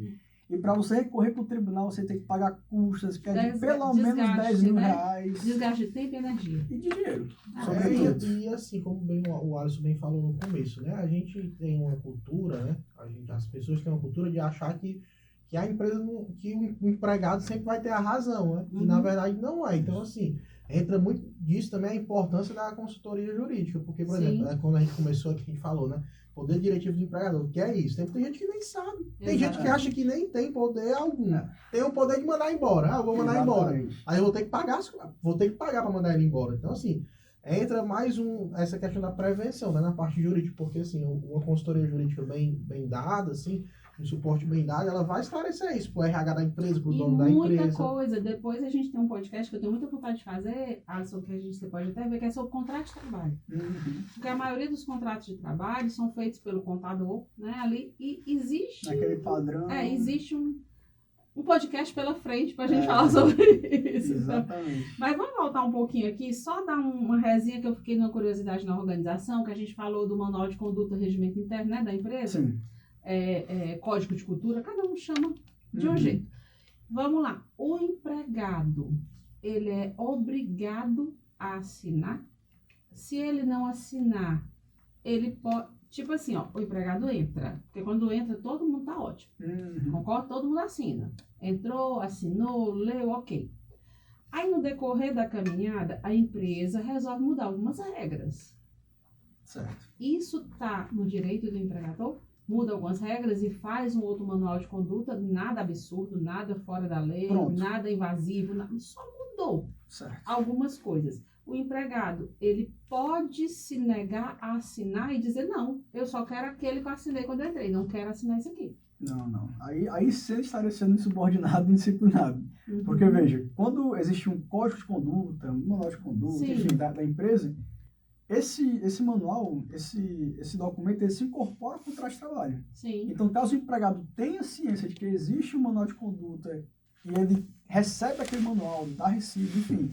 E para você recorrer para o tribunal, você tem que pagar custas, que é de pelo menos Desgaste, 10 mil né? reais. Desgaste de tempo e energia. E de dinheiro. Ah, Sobretudo. E assim, como bem o Alisson bem falou no começo, né? A gente tem uma cultura, né? As pessoas têm uma cultura de achar que a empresa, que o empregado sempre vai ter a razão, né? E na verdade não é. Então, assim, entra muito disso também a importância da consultoria jurídica. Porque, por Sim. exemplo, quando a gente começou aqui, a gente falou, né? Poder diretivo do empregador, o que é isso? Tem gente que nem sabe. Tem gente que acha que nem tem poder algum. Tem o poder de mandar embora. Eu vou mandar embora. Exatamente. Aí eu vou ter que pagar para mandar ele embora. Então, assim, entra mais essa questão da prevenção, né, na parte jurídica, porque, assim, uma consultoria jurídica bem dada, assim, um suporte bem dado, ela vai esclarecer isso pro RH da empresa, pro dono da E muita empresa. coisa. Depois a gente tem um podcast que eu tenho muita vontade de fazer, Alisson, que você pode até ver, que é sobre contrato de trabalho. Uhum. Porque a maioria dos contratos de trabalho são feitos pelo contador, né, ali, e existe... Naquele padrão. Existe um podcast pela frente pra gente falar sobre isso. Exatamente. Mas vamos voltar um pouquinho aqui, só dar uma resinha que eu fiquei numa curiosidade na organização, que a gente falou do manual de conduta e regimento interno, né, da empresa, Sim. código de cultura, cada um chama de um Uhum. jeito. Vamos lá. O empregado, ele é obrigado a assinar? Se ele não assinar, ele pode... Tipo assim, ó, o empregado entra. Porque quando entra, todo mundo tá ótimo. Concorda? Todo mundo assina. Entrou, assinou, leu, ok. Aí, no decorrer da caminhada, a empresa resolve mudar algumas regras. Certo. Isso tá no direito do empregador? Muda algumas regras e faz um outro manual de conduta, nada absurdo, nada fora da lei, Pronto. nada invasivo, só mudou Certo. algumas coisas. O empregado, ele pode se negar a assinar e dizer, não, eu só quero aquele que eu assinei quando eu entrei, não quero assinar isso aqui. Não. Aí você estaria sendo insubordinado e indisciplinado. Uhum. Porque, veja, quando existe um código de conduta, um manual de conduta, Sim. enfim, da empresa, esse manual, esse documento, ele se incorpora ao contrato de trabalho. Sim. Então, caso o empregado tenha ciência de que existe um manual de conduta e ele recebe aquele manual, dá recibo, enfim,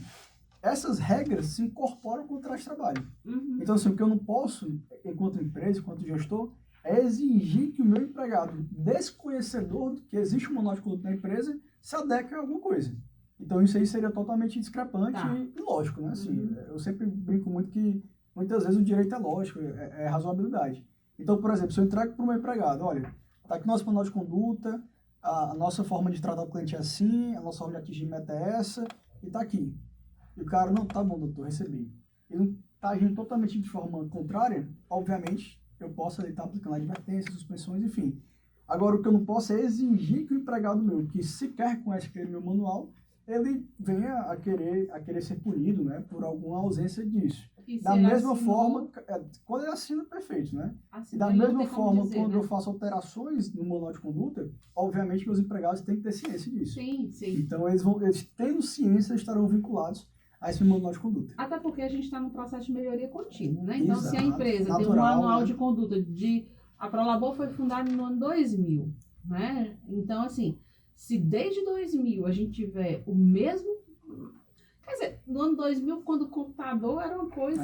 essas regras se incorporam ao contrato de trabalho. Uhum. Então, assim, o que eu não posso, enquanto empresa, enquanto gestor, é exigir que o meu empregado, desconhecedor de que existe um manual de conduta na empresa, se adeque a alguma coisa. Então, isso aí seria totalmente discrepante Tá. e lógico, né? Assim, Uhum. eu sempre brinco muito que, muitas vezes, o direito é lógico, é razoabilidade. Então, por exemplo, se eu entrego para o meu empregado, olha, está aqui nosso manual de conduta, a nossa forma de tratar o cliente é assim, a nossa forma de atingir meta é essa, e está aqui. E o cara, não, tá bom, doutor, recebi. Ele não está agindo totalmente de forma contrária, obviamente, eu posso estar aplicando advertências, suspensões, enfim. Agora, o que eu não posso é exigir que o empregado meu, que sequer conhece aquele meu manual, ele venha a querer ser punido, né, por alguma ausência disso. E se Da ele mesma assinou, forma, quando ele assina, perfeito, né? E assinou, da ele não mesma tem como forma, dizer, quando né? eu faço alterações no manual de conduta, obviamente meus empregados têm que ter ciência disso. Sim, sim. Então, eles tendo ciência, estarão vinculados a esse manual de conduta. Até porque a gente está num processo de melhoria contínua, né? Então, se a Exato. empresa tem um Natural, manual né? de conduta de... A Prolabor foi fundada no ano 2000, né? Então, assim, se desde 2000 a gente tiver o mesmo... Quer dizer, no ano 2000, quando o computador era uma coisa...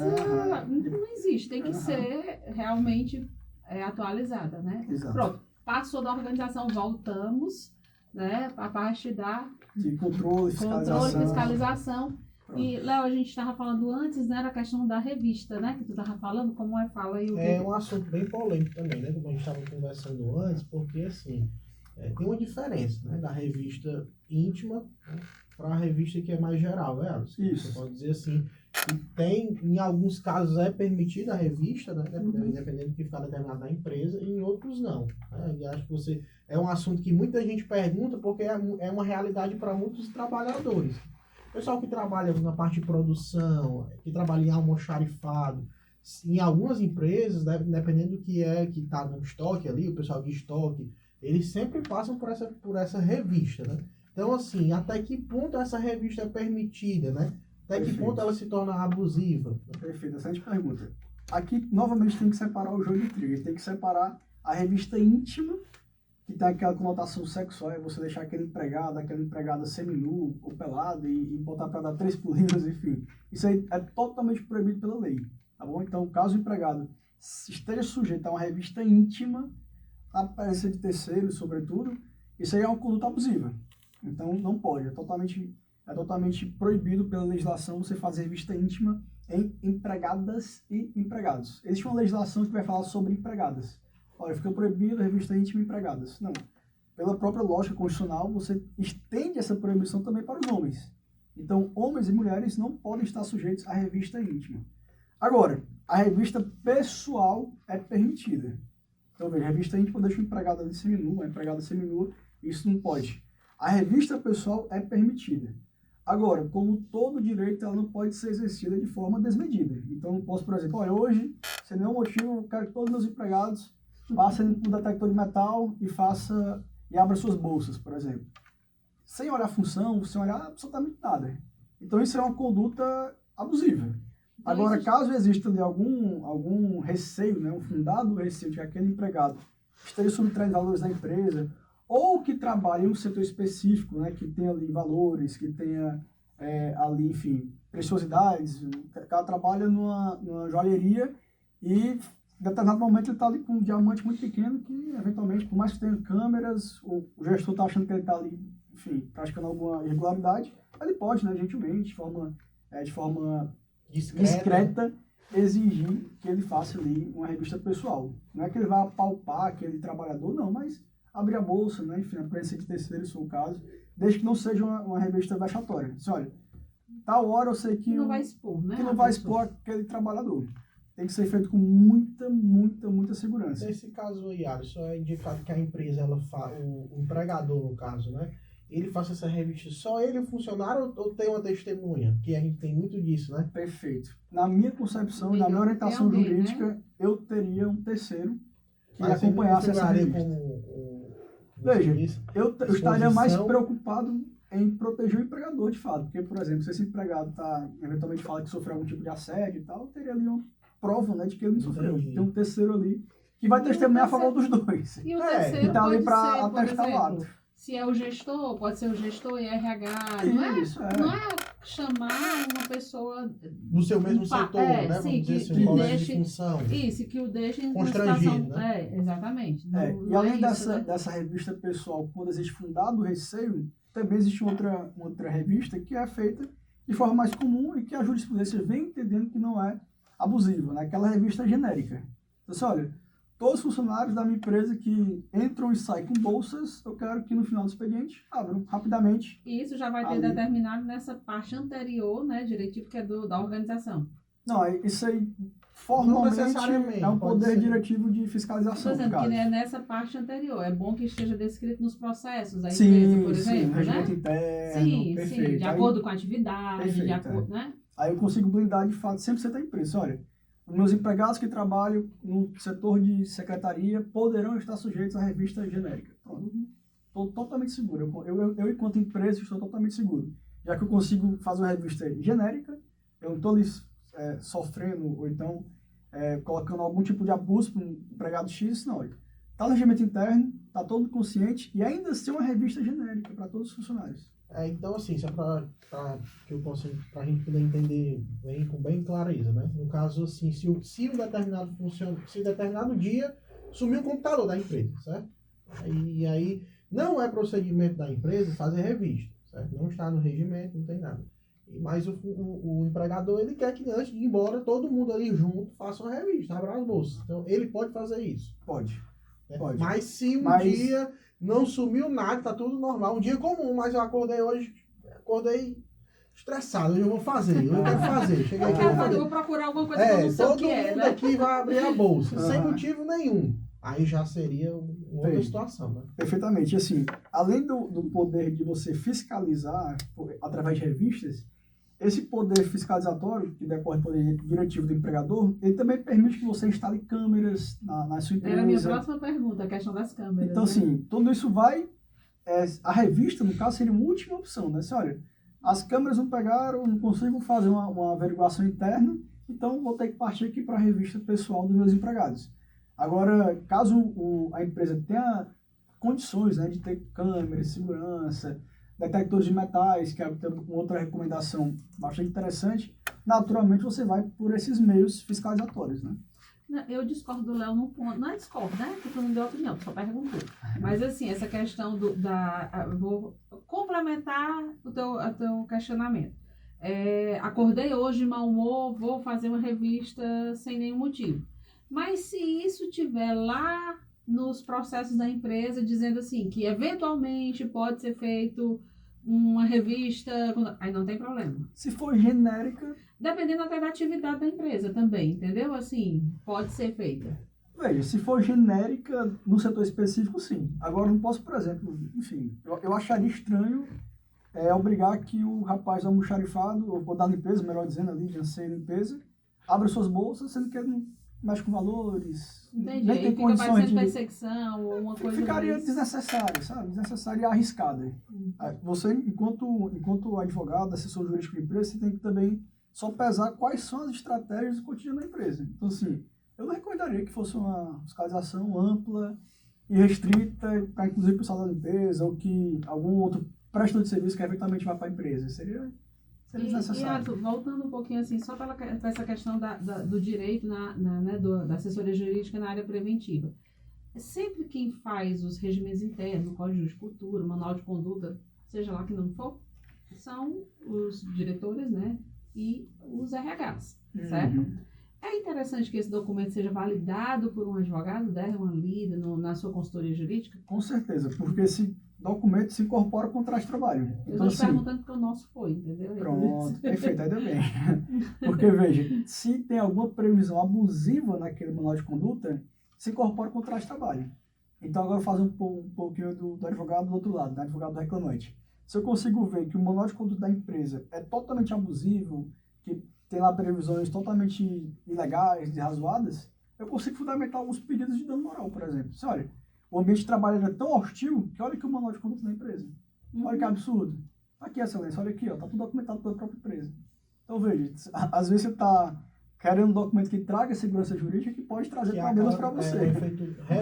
Não existe, tem que ser realmente atualizada, né? Exato. Pronto, passou da organização, voltamos, né? A parte da De controle, fiscalização. fiscalização. Pronto. E, Léo, a gente estava falando antes, né, da questão da revista, né, que tu estava falando, como é, fala aí o É que... um assunto bem polêmico também, né? Como a gente estava conversando antes, porque assim, tem uma diferença, né? Da revista íntima, né, para a revista que é mais geral, né, Alice? Isso. Você pode dizer assim, que tem, em alguns casos é permitida a revista, né? Dependendo do que ficar determinado na empresa, e em outros não. Né? E acho que você... É um assunto que muita gente pergunta, porque é uma realidade para muitos trabalhadores. Pessoal que trabalha na parte de produção, que trabalha em almoxarifado, em algumas empresas, né, dependendo do que está no estoque ali, o pessoal de estoque, eles sempre passam por essa revista, né? Então, assim, até que ponto essa revista é permitida, né? Até que Perfeito. ponto ela se torna abusiva? Perfeito, excelente pergunta. Aqui, novamente, tem que separar o joio do trigo. A gente tem que separar a revista íntima, que tem aquela conotação sexual, é você deixar aquela empregada seminu ou pelada e botar para dar 3 pulinhos, enfim. Isso aí é totalmente proibido pela lei, tá bom? Então, caso o empregado esteja sujeito a uma revista íntima, a presença de terceiros, sobretudo, isso aí é uma conduta abusiva. Então, não pode, é totalmente proibido pela legislação você fazer revista íntima em empregadas e empregados. Existe uma legislação que vai falar sobre empregadas. Olha, fica proibido a revista íntima empregadas. Não. Pela própria lógica constitucional, você estende essa proibição também para os homens. Então, homens e mulheres não podem estar sujeitos à revista íntima. Agora, a revista pessoal é permitida. Então, veja, a revista íntima deixa o empregado ali seminua, a empregada seminua, isso não pode. A revista pessoal é permitida. Agora, como todo direito, ela não pode ser exercida de forma desmedida. Então, eu posso, por exemplo, olha, hoje, sem nenhum motivo, eu quero que todos os meus empregados passem no detector de metal e abra suas bolsas, por exemplo. Sem olhar a função, sem olhar absolutamente nada. Então, isso é uma conduta abusiva. Agora, caso exista ali algum receio, né, um fundado receio de que aquele empregado esteja subtraindo valores da empresa, ou que trabalhe em um setor específico, né, que tenha ali valores, que tenha ali, enfim, preciosidades, o cara trabalha numa joalheria e em determinado momento ele está ali com um diamante muito pequeno que, eventualmente, por mais que tenha câmeras, o gestor está achando que ele está ali enfim, praticando alguma irregularidade, ele pode, né, gentilmente, de forma discreta, exigir que ele faça ali uma revista pessoal. Não é que ele vai apalpar aquele trabalhador, não, mas abrir a bolsa, né, enfim, a presença de terceiro, se for o caso, desde que não seja uma revista vexatória. Diz, olha, tal hora eu sei que não vai expor, né? Que não vai expor aquele trabalhador. Tem que ser feito com muita segurança. Nesse caso aí, Alisson, é indicado que a empresa, o empregador, no caso, né? Ele faça essa revista só ele, o funcionário, ou tem uma testemunha? Que a gente tem muito disso, né? Perfeito. Na minha concepção e na minha orientação alguém, jurídica, né? Eu teria um terceiro que Mas acompanhasse essa revista. Veja, eu estaria mais preocupado em proteger o empregador, de fato. Porque, por exemplo, se esse empregado eventualmente fala que sofreu algum tipo de assédio e tal, eu teria ali uma prova, né, de que ele não sofreu. Entendi. Tem um terceiro ali que vai testemunhar a favor dos dois. E o É, terceiro que tá ali pode pra ser, por atestar o exemplo, ato. se é o gestor, pode ser o gestor e RH. Isso, Não é chamar uma pessoa do seu mesmo setor, né? Vamos sim, dizer assim, que um colega deixe, de função. isso, que o deixe em uma Constrangido, situação... né? Exatamente. É, Não e além é isso, né? dessa revista pessoal, quando existe fundado o receio, também existe outra revista que é feita de forma mais comum e que a jurisprudência vem entendendo que não é abusiva, né? Aquela revista genérica. Então, assim, olha, todos os funcionários da minha empresa que entram e saem com bolsas, eu quero que no final do expediente abram rapidamente. E isso já vai ter ali. determinado nessa parte anterior, né, diretivo, que é da organização. Não, isso aí formalmente necessariamente, é um pode poder ser. diretivo de Estou fiscalização. dizendo no caso. que é nessa parte anterior. É bom que esteja descrito nos processos da Sim, empresa, por sim, exemplo, regimento né? interno, Sim, perfeito. sim, de Aí- acordo com a atividade, de Perfeito, acordo, né? Aí eu consigo blindar de fato 100% da empresa. Olha, os meus empregados que trabalham no setor de secretaria poderão estar sujeitos à revista genérica. Pronto. Estou totalmente seguro. Eu, enquanto empresa, estou totalmente seguro. Já que eu consigo fazer uma revista genérica, eu não estou ali sofrendo ou então colocando algum tipo de abuso para um empregado X, não. Olha, está no regimento interno, está todo mundo consciente e ainda assim uma revista genérica para todos os funcionários. Então, assim, só para a gente poder entender com bem clareza, né? No caso, assim, se um determinado dia sumiu o computador da empresa, certo? E aí não é procedimento da empresa fazer revista, certo? Não está no regimento, não tem nada. Mas o empregador, ele quer que antes de ir embora, todo mundo ali junto faça uma revista, abra as bolsas. Então, ele pode fazer isso. Pode. Né? Pode. Mas se dia não sumiu nada, tá tudo normal. Um dia comum, mas eu acordei estressado. Hoje eu vou fazer, eu quero fazer. Cheguei aqui, Eu vou procurar alguma coisa que eu não sei o todo que é, mundo né? aqui vai abrir a bolsa, sem Aham. motivo nenhum. Aí já seria uma outra situação, né? Perfeitamente. Assim, além do poder de você fiscalizar através de revistas, esse poder fiscalizatório, que decorre do poder diretivo do empregador, ele também permite que você instale câmeras na sua empresa. Era a minha próxima pergunta, a questão das câmeras. Então, né? assim, tudo isso vai... a revista, no caso, seria uma última opção, né? Assim, olha, as câmeras não pegaram, não consigo fazer uma averiguação interna, então vou ter que partir aqui para a revista pessoal dos meus empregados. Agora, caso a empresa tenha condições, né, de ter câmeras de segurança, detectores de metais, que é uma outra recomendação bastante interessante, naturalmente você vai por esses meios fiscalizatórios, né? Não, eu discordo do Léo num ponto. Não é discordo, né? Porque eu não deu opinião, só perguntou. Mas assim, essa questão vou complementar o teu questionamento. Acordei hoje de mau humor, vou fazer uma revista sem nenhum motivo. Mas se isso tiver lá nos processos da empresa, dizendo assim, que eventualmente pode ser feito uma revista, aí não tem problema. Se for genérica... Dependendo até da atividade da empresa também, entendeu? Assim, pode ser feita. Veja, se for genérica no setor específico, sim. Agora, não posso, por exemplo, enfim, eu acharia estranho obrigar que o rapaz almoxarifado, ou da limpeza, melhor dizendo, ali, de anseio limpeza, abra suas bolsas, sendo que ele não mexe com valores, Entendi. nem tem Fica condições parecendo de... perseguição ou uma coisa Ficaria mais... desnecessário, sabe? Desnecessário e arriscada. Você, enquanto advogado, assessor jurídico de empresa, você tem que também só pesar quais são as estratégias do cotidiano da empresa. Então, assim, eu não recomendaria que fosse uma fiscalização ampla e restrita para, inclusive, o pessoal da limpeza ou que algum outro prestador de serviço que eventualmente vai para a empresa. Seria desnecessário. E Arthur, voltando um pouquinho assim, só para essa questão do direito, né, da assessoria jurídica na área preventiva. Sempre quem faz os regimes internos, o Código de Cultura, o Manual de Conduta, seja lá que não for, são os diretores, né? E os RHs, certo? É interessante que esse documento seja validado por um advogado, der uma lida na sua consultoria jurídica? Com certeza, porque esse documento se incorpora ao contrato de trabalho. Eu estou te perguntando porque o nosso foi, entendeu? Pronto, perfeito, ainda bem. Porque, veja, se tem alguma previsão abusiva naquele manual de conduta, se incorpora ao contrato de trabalho. Então, agora fazer um pouquinho do advogado do outro lado, do advogado do reclamante. Se eu consigo ver que o manual de conduta da empresa é totalmente abusivo, que tem lá previsões totalmente ilegais, desrazoadas, eu consigo fundamentar alguns pedidos de dano moral, por exemplo. Se olha, o ambiente de trabalho é tão hostil que olha aqui o manual de conduta da empresa. Olha que absurdo. Aqui, excelência, olha aqui, ó, tá tudo documentado pela própria empresa. Então, veja, às vezes você está querendo um documento que traga segurança jurídica que pode trazer problemas para você.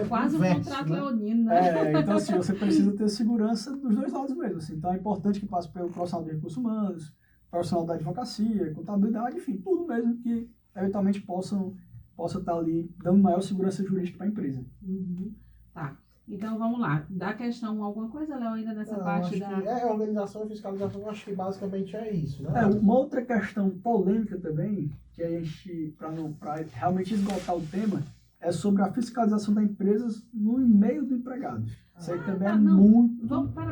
Quase um contrato leonino, né? Então, assim, você precisa ter segurança dos dois lados mesmo. Assim. Então, é importante que passe pelo profissional de recursos humanos, profissional da advocacia, contabilidade, enfim, tudo mesmo que eventualmente possa estar ali dando maior segurança jurídica para a empresa. Tá. Então, vamos lá. Da questão, alguma coisa, Léo, ainda nessa parte da... organização e fiscalização, acho que basicamente é isso, né? Uma outra questão polêmica também, que a gente, para realmente esgotar o tema, é sobre a fiscalização da empresa no e-mail do empregado. Isso aí também muito... Vamos, para.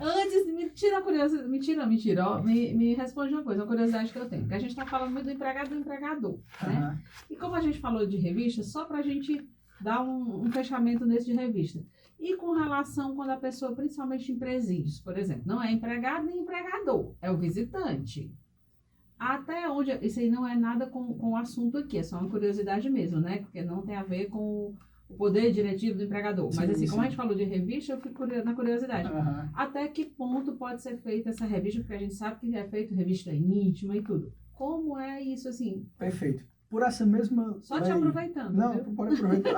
Antes, me tira a curiosidade, me responde uma coisa, uma curiosidade que eu tenho. Porque a gente está falando muito do empregado e do empregador, né? E como a gente falou de revista, só para a gente dar um fechamento nesse de revista. E com relação quando a pessoa, principalmente em presídios, por exemplo, não é empregado nem empregador, é o visitante. Até onde, isso aí não é nada com o assunto aqui, é só uma curiosidade mesmo, né? Porque não tem a ver com o poder diretivo do empregador. Mas assim, como a gente falou de revista, eu fico na curiosidade. Até que ponto pode ser feita essa revista? Porque a gente sabe que é feito revista íntima e tudo. Como é isso, assim? Perfeito. Por essa mesma Só te aproveitando, não, viu? Pode aproveitar.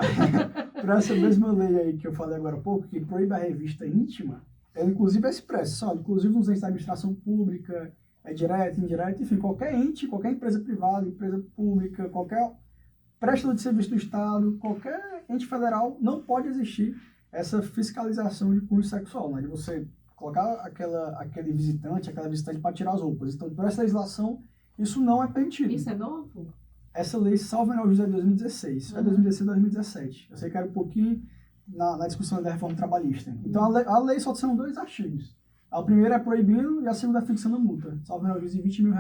Por essa mesma lei aí que eu falei agora há pouco, que proíbe a revista íntima, ela inclusive é expressa, só, inclusive nos entes da administração pública, direto, indireto, enfim, qualquer ente, qualquer empresa privada, empresa pública, qualquer prestador de serviço do Estado, qualquer ente federal, não pode existir essa fiscalização de cunho sexual, né? De você colocar aquele visitante, aquela visitante para tirar as roupas. Então, por essa legislação, isso não é permitido. Isso é novo? Essa lei, salvo engano, é 2016. É 2016 2017. Eu sei que era um pouquinho na discussão da reforma trabalhista. Então, a lei só são 2 artigos. A primeira é proibindo e a segunda é fixando a multa. Salvo engano, de R$20 mil.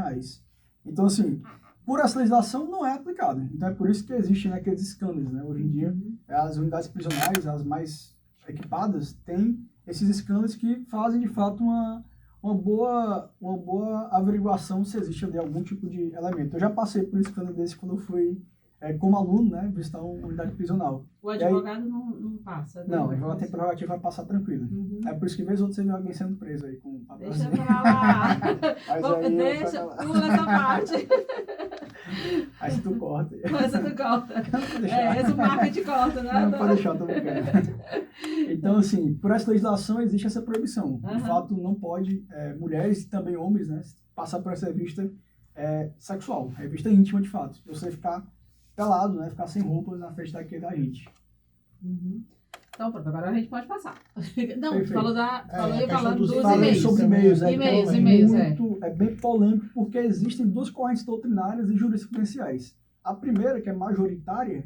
Então, assim, por essa legislação não é aplicada. Então, é por isso que existem aqueles escândalos, né? Hoje em dia, as unidades prisionais, as mais equipadas, têm esses escândalos que fazem, de fato, uma boa averiguação se existe ali algum tipo de elemento. Eu já passei por um escândalo desse quando eu fui como aluno, né, visitar uma unidade prisional. O advogado aí, não passa? Não, o advogado tem prerrogativa para passar tranquilo. É por isso que vez ou outra você vê alguém sendo preso aí com Deixa pra lá. Deixa, pula essa parte. Aí se tu corta. Essa tu corta. Essa marca de corta, né? Não, pode deixar, tô brincando. Então, assim, por essa legislação existe essa proibição. De fato, não pode mulheres e também homens, né, passar por essa revista sexual, revista íntima, de fato. Você ficar pelado, né, ficar sem roupas na frente daquele da gente. Então, pronto, agora a gente pode passar. Não, Perfeito. falando dos e-mails. Sobre e-mails. E-mails, é bem polêmico porque existem 2 correntes doutrinárias e jurisprudenciais. A primeira, que é majoritária,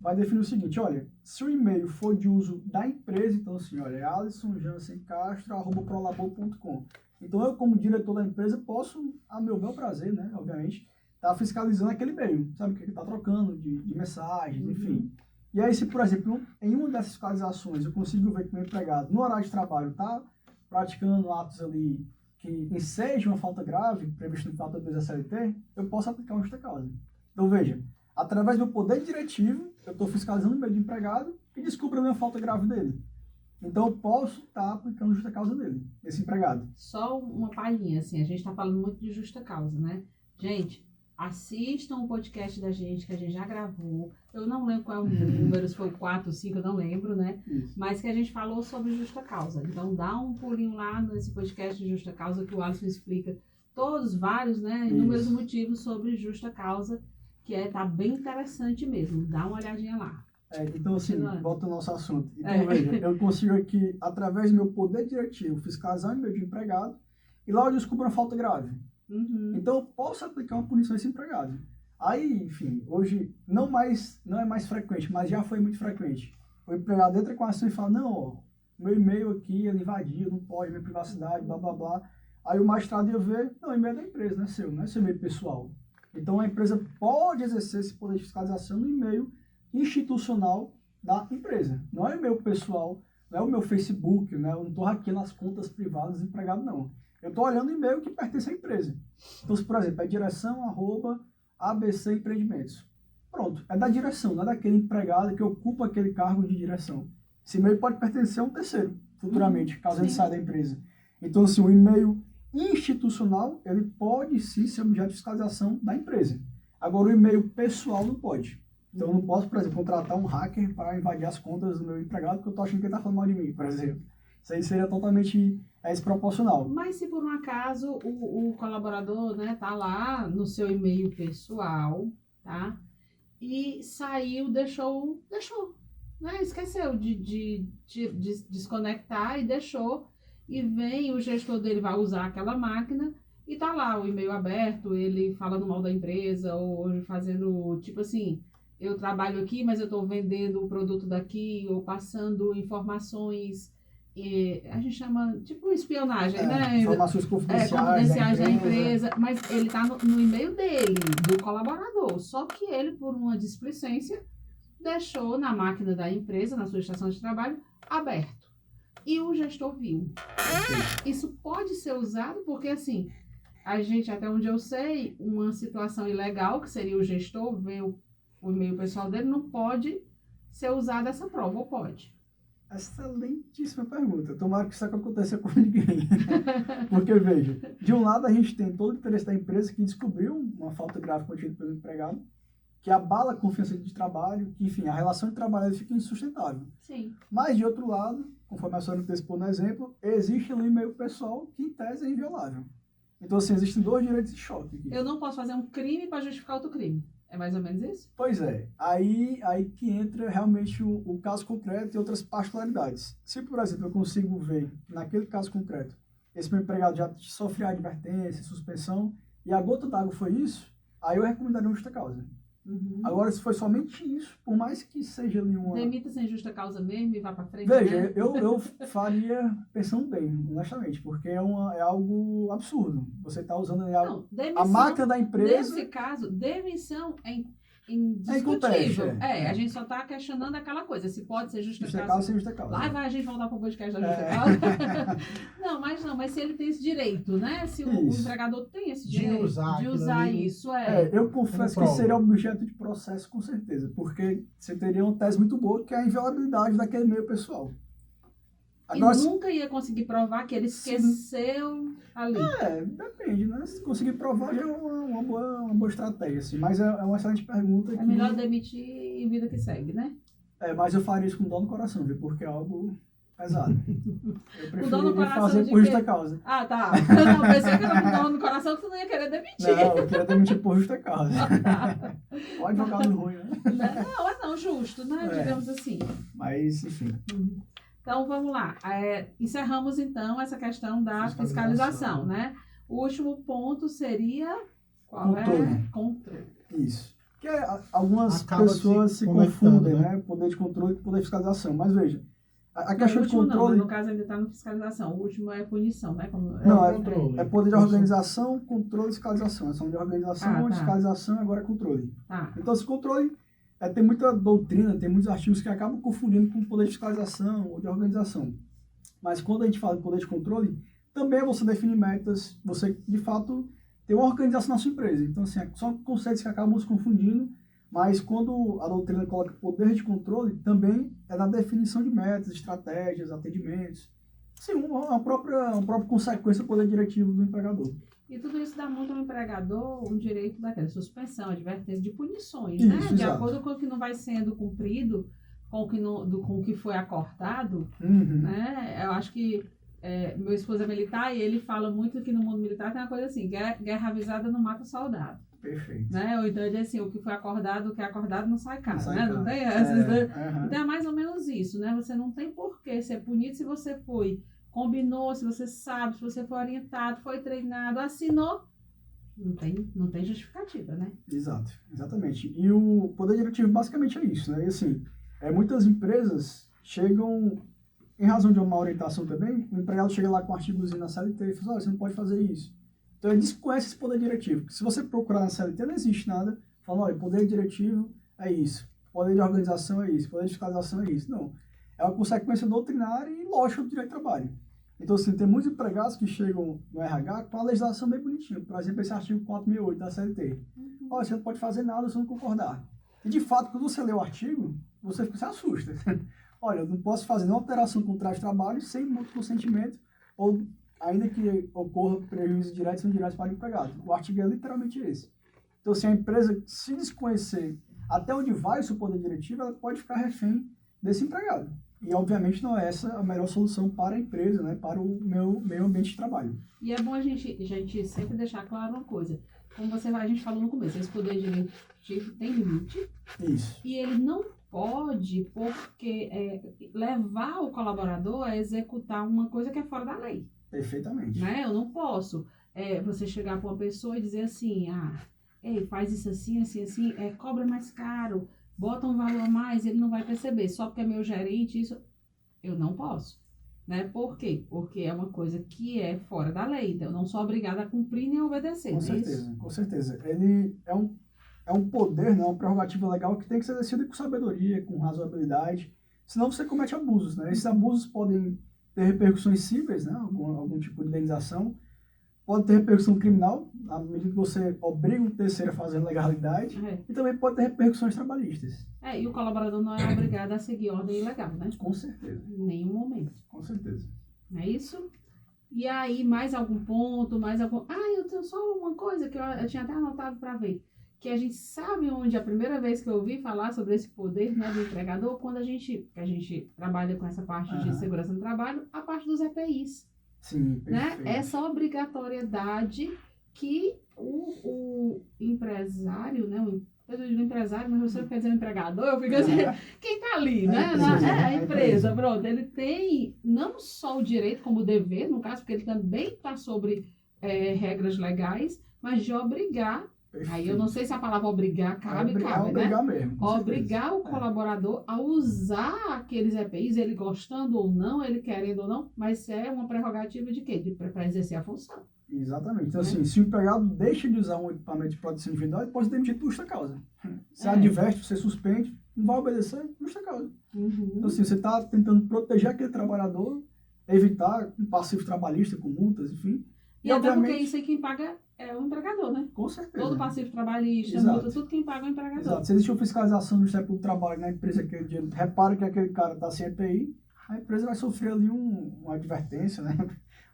vai definir o seguinte, olha, se o e-mail for de uso da empresa, então assim, olha, é alisonjansencastro@prolabor.com. Então eu, como diretor da empresa, posso, a meu bel prazer, né, obviamente, estar fiscalizando aquele e-mail, sabe, o que ele está trocando de mensagens, enfim. E aí, se, por exemplo, em uma dessas fiscalizações eu consigo ver que o meu empregado, no horário de trabalho, está praticando atos ali que ensejam uma falta grave, previsto no Fato 2 da CLT, eu posso aplicar uma justa causa. Então, veja, através do poder diretivo, eu estou fiscalizando o e-mail do empregado e descubro a minha falta grave dele. Então, eu posso estar aplicando justa causa dele, esse empregado. Só uma palhinha, assim, a gente está falando muito de justa causa, né? Gente, assistam o podcast da gente, que a gente já gravou. Eu não lembro qual é o número, se foi o 4 ou 5, eu não lembro, né? Isso. Mas que a gente falou sobre justa causa. Então, dá um pulinho lá nesse podcast de justa causa, que o Alisson explica vários, né? Inúmeros motivos sobre justa causa, que tá bem interessante mesmo. Dá uma olhadinha lá. Então, assim, Continuando. volta ao nosso assunto. Então, veja, eu consigo aqui, através do meu poder diretivo, fiscalizar o e-mail de empregado e lá eu descubro uma falta grave. Uhum. Então, eu posso aplicar uma punição a esse empregado. Aí, enfim, hoje não é mais frequente, mas já foi muito frequente. O empregado entra com a ação e fala, não, ó, meu e-mail aqui, ele invadiu, não pode, minha privacidade, blá, blá, blá. Aí o magistrado ia ver, não, o e-mail é da empresa, não é seu e-mail pessoal. Então, a empresa pode exercer esse poder de fiscalização no e-mail institucional da empresa. Não é o e-mail pessoal, não é o meu Facebook, né? Eu não estou hackeando as contas privadas do empregado, não. Eu estou olhando o e-mail que pertence à empresa. Então, se, por exemplo, é direção@ABC Empreendimentos. Pronto, é da direção, não é daquele empregado que ocupa aquele cargo de direção. Esse e-mail pode pertencer a um terceiro, futuramente, caso ele saia da empresa. Então, assim, o e-mail institucional, ele pode sim ser objeto de fiscalização da empresa. Agora, o e-mail pessoal não pode. Então, eu não posso, por exemplo, contratar um hacker para invadir as contas do meu empregado porque eu estou achando que ele está falando mal de mim, por exemplo. Isso aí seria totalmente desproporcional. Mas se por um acaso o colaborador, né, tá lá no seu e-mail pessoal, tá? E saiu, deixou, né? Esqueceu de desconectar e deixou. E vem o gestor dele, vai usar aquela máquina e tá lá o e-mail aberto, ele falando mal da empresa ou fazendo, tipo assim, eu trabalho aqui, mas eu estou vendendo o produto daqui ou passando informações, a gente chama, tipo espionagem, né? Informações confidenciais, confidenciais da empresa, mas ele tá no e-mail dele, do colaborador, só que ele, por uma displicência, deixou na máquina da empresa, na sua estação de trabalho, aberto. E o gestor viu. Isso pode ser usado porque, assim, a gente, até onde eu sei, uma situação ilegal, que seria o gestor ver o e-mail pessoal dele, não pode ser usada essa prova, ou pode? Excelentíssima pergunta. Tomara que isso não aconteça com ninguém. Porque, veja, de um lado a gente tem todo o interesse da empresa que descobriu uma falta grave cometida pelo empregado, que abala a confiança de trabalho, que, enfim, a relação de trabalho fica insustentável. Sim. Mas, de outro lado, conforme a senhora me expôs no exemplo, existe um e-mail pessoal que, em tese, é inviolável. Então, assim, existem dois direitos de choque aqui. Eu não posso fazer um crime para justificar outro crime. É mais ou menos isso? Pois é. Aí que entra realmente o caso concreto e outras particularidades. Se, por exemplo, eu consigo ver, naquele caso concreto, esse meu empregado já sofre advertência, suspensão, e a gota d'água foi isso, aí eu recomendaria uma justa causa. Uhum. Agora, se foi somente isso, por mais que seja ali uma... Demita sem justa causa mesmo e vá para frente. Veja, né? eu faria pensando bem, honestamente, porque é algo absurdo. Você está usando Não, demissão, a máquina da empresa... Nesse caso, demissão é É indiscutível. inconteste, A gente só está questionando aquela coisa, se pode ser justa justa causa. causa sem justa causa. Lá vai a gente voltar para o podcast da justa causa. Mas se ele tem esse direito, né? Se o empregador tem esse direito de usar isso. Eu confesso que seria objeto de processo com certeza, porque você teria uma tese muito boa que é a inviolabilidade daquele meio pessoal. Agora, e nunca ia conseguir provar que ele esqueceu ali. Depende, né? Se conseguir provar já é uma boa estratégia, assim. Mas é uma excelente pergunta. É melhor demitir e vida que segue, né? Mas eu faria isso com dó no coração, viu? Porque é algo pesado. Eu prefiro fazer por justa causa. Ah, tá. Não, pensei que era com dó no coração que tu não ia querer demitir. Não, eu queria demitir por justa causa. O advogado ruim, né? Não, justo, né? Digamos assim. Mas, enfim. Então, vamos lá. Encerramos, então, essa questão da fiscalização, né? O último ponto seria... Controle. Isso. Porque algumas pessoas se confundem, né? Poder de controle e poder de fiscalização. Mas, veja, a questão de controle... Não, no caso, ainda está na fiscalização. O último é punição, né? É poder de organização, controle e fiscalização. São de organização, fiscalização, agora é controle. Então, esse controle... tem muita doutrina, tem muitos artigos que acabam confundindo com poder de fiscalização ou de organização. Mas quando a gente fala de poder de controle, também é você definir metas, você, de fato, ter uma organização na sua empresa. Então, assim, são conceitos que acabam se confundindo, mas quando a doutrina coloca poder de controle, também é na definição de metas, estratégias, atendimentos. Sim, uma própria consequência do poder diretivo do empregador. E tudo isso dá muito ao empregador um direito daquela suspensão, advertência de punições, isso, né? Exato. De acordo com o que não vai sendo cumprido, com o que foi acordado, né? Eu acho que meu esposo é militar e ele fala muito que no mundo militar tem uma coisa assim, guerra avisada não mata soldado. Perfeito. Né? Ou então ele diz assim, o que é acordado não sai caro, Não sai né? caro. Não tem essas, né? Aham. Então é mais ou menos isso, né? Você não tem por que ser punido se você combinou, se você sabe, se você foi orientado, foi treinado, assinou, não tem justificativa, né? Exato, exatamente. E o poder diretivo basicamente é isso, né? E assim, muitas empresas chegam, em razão de uma orientação também, o empregado chega lá com um artigozinho na CLT e fala, olha, você não pode fazer isso. Então ele desconhece esse poder diretivo. Porque se você procurar na CLT, não existe nada falando, olha, poder diretivo é isso, poder de organização é isso, poder de fiscalização é isso. Não. É uma consequência doutrinária e lógica do direito do trabalho. Então, assim, tem muitos empregados que chegam no RH com a legislação bem bonitinha. Por exemplo, esse artigo 468 da CLT. Olha, você não pode fazer nada se não concordar. E, de fato, quando você lê o artigo, você se assusta. Olha, eu não posso fazer nenhuma alteração no contrato de trabalho sem mútuo consentimento ou ainda que ocorra prejuízos diretos ou indiretos para o empregado. O artigo é literalmente esse. Então, se a empresa se desconhecer até onde vai o seu poder diretivo, ela pode ficar refém desse empregado. E, obviamente, não é essa a melhor solução para a empresa, né? Para o meu meio ambiente de trabalho. E é bom a gente sempre deixar claro uma coisa. Como a gente falou no começo, esse poder diretivo tem limite. Isso. E ele não pode, levar o colaborador a executar uma coisa que é fora da lei. Perfeitamente. Né? Eu não posso você chegar para uma pessoa e dizer assim, faz isso assim, assim, assim, cobra mais caro, bota um valor a mais, ele não vai perceber, só porque é meu gerente, isso eu não posso. Né? Por quê? Porque é uma coisa que é fora da lei, então eu não sou obrigada a cumprir nem a obedecer. Com certeza, com certeza. Ele é um poder, né, uma prerrogativa legal que tem que ser exercido com sabedoria, com razoabilidade, senão você comete abusos. Né? Esses abusos podem ter repercussões cíveis, né, algum tipo de indenização, pode ter repercussão criminal, à medida que você obriga um terceiro a fazer legalidade, e também pode ter repercussões trabalhistas. E o colaborador não é obrigado a seguir ordem ilegal, né? Com certeza. Em nenhum momento. Com certeza. Não é isso? E aí, mais algum ponto, eu tenho só uma coisa que eu tinha até anotado para ver. Que a gente sabe onde a primeira vez que eu ouvi falar sobre esse poder, né, do empregador, quando a gente trabalha com essa parte de segurança no trabalho, a parte dos EPIs. Sim, né? Essa obrigatoriedade que o empresário, né? Eu digo empresário, mas você quer dizer empregador, eu fico assim, quem tá ali, né? A empresa, pronto. Ele tem não só o direito como o dever, no caso, porque ele também está sobre regras legais, mas de obrigar. Perfeito. Aí eu não sei se a palavra obrigar cabe, obrigar né? Mesmo, obrigar o colaborador a usar aqueles EPIs, ele gostando ou não, ele querendo ou não, mas é uma prerrogativa de quê? Para exercer a função. Exatamente. Então, assim, se o empregado deixa de usar um equipamento de proteção individual, ele pode ser demitido por justa causa. Você adverte, você suspende, não vai obedecer, justa causa. Então, assim, você está tentando proteger aquele trabalhador, evitar um passivo trabalhista com multas, enfim. E até porque isso aí quem paga é o empregador, né? Com certeza. Todo passivo trabalhista, multa, tudo quem paga é o empregador. Exato. Se existe uma fiscalização do Ministério Público do Trabalho na empresa que ele repara que aquele cara está sem EPI, a empresa vai sofrer ali uma advertência, né?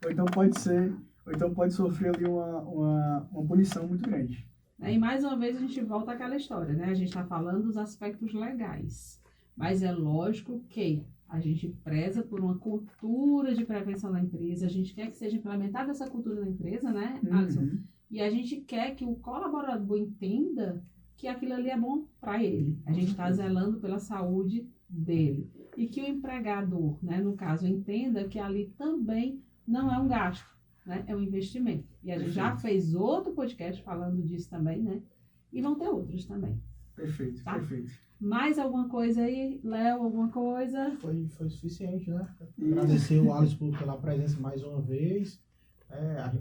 Ou então pode sofrer ali uma punição muito grande. E mais uma vez a gente volta àquela história, né? A gente está falando dos aspectos legais. Mas é lógico que a gente preza por uma cultura de prevenção na empresa, a gente quer que seja implementada essa cultura na empresa, né, Alisson? E a gente quer que o colaborador entenda que aquilo ali é bom para ele. A gente está zelando pela saúde dele. E que o empregador, né, no caso, entenda que ali também não é um gasto, né, é um investimento. E a gente já fez outro podcast falando disso também, né? E vão ter outros também. Perfeito, tá? Perfeito. Mais alguma coisa aí, Léo? Alguma coisa? Foi suficiente, né? Agradecer o Alisson pela presença mais uma vez.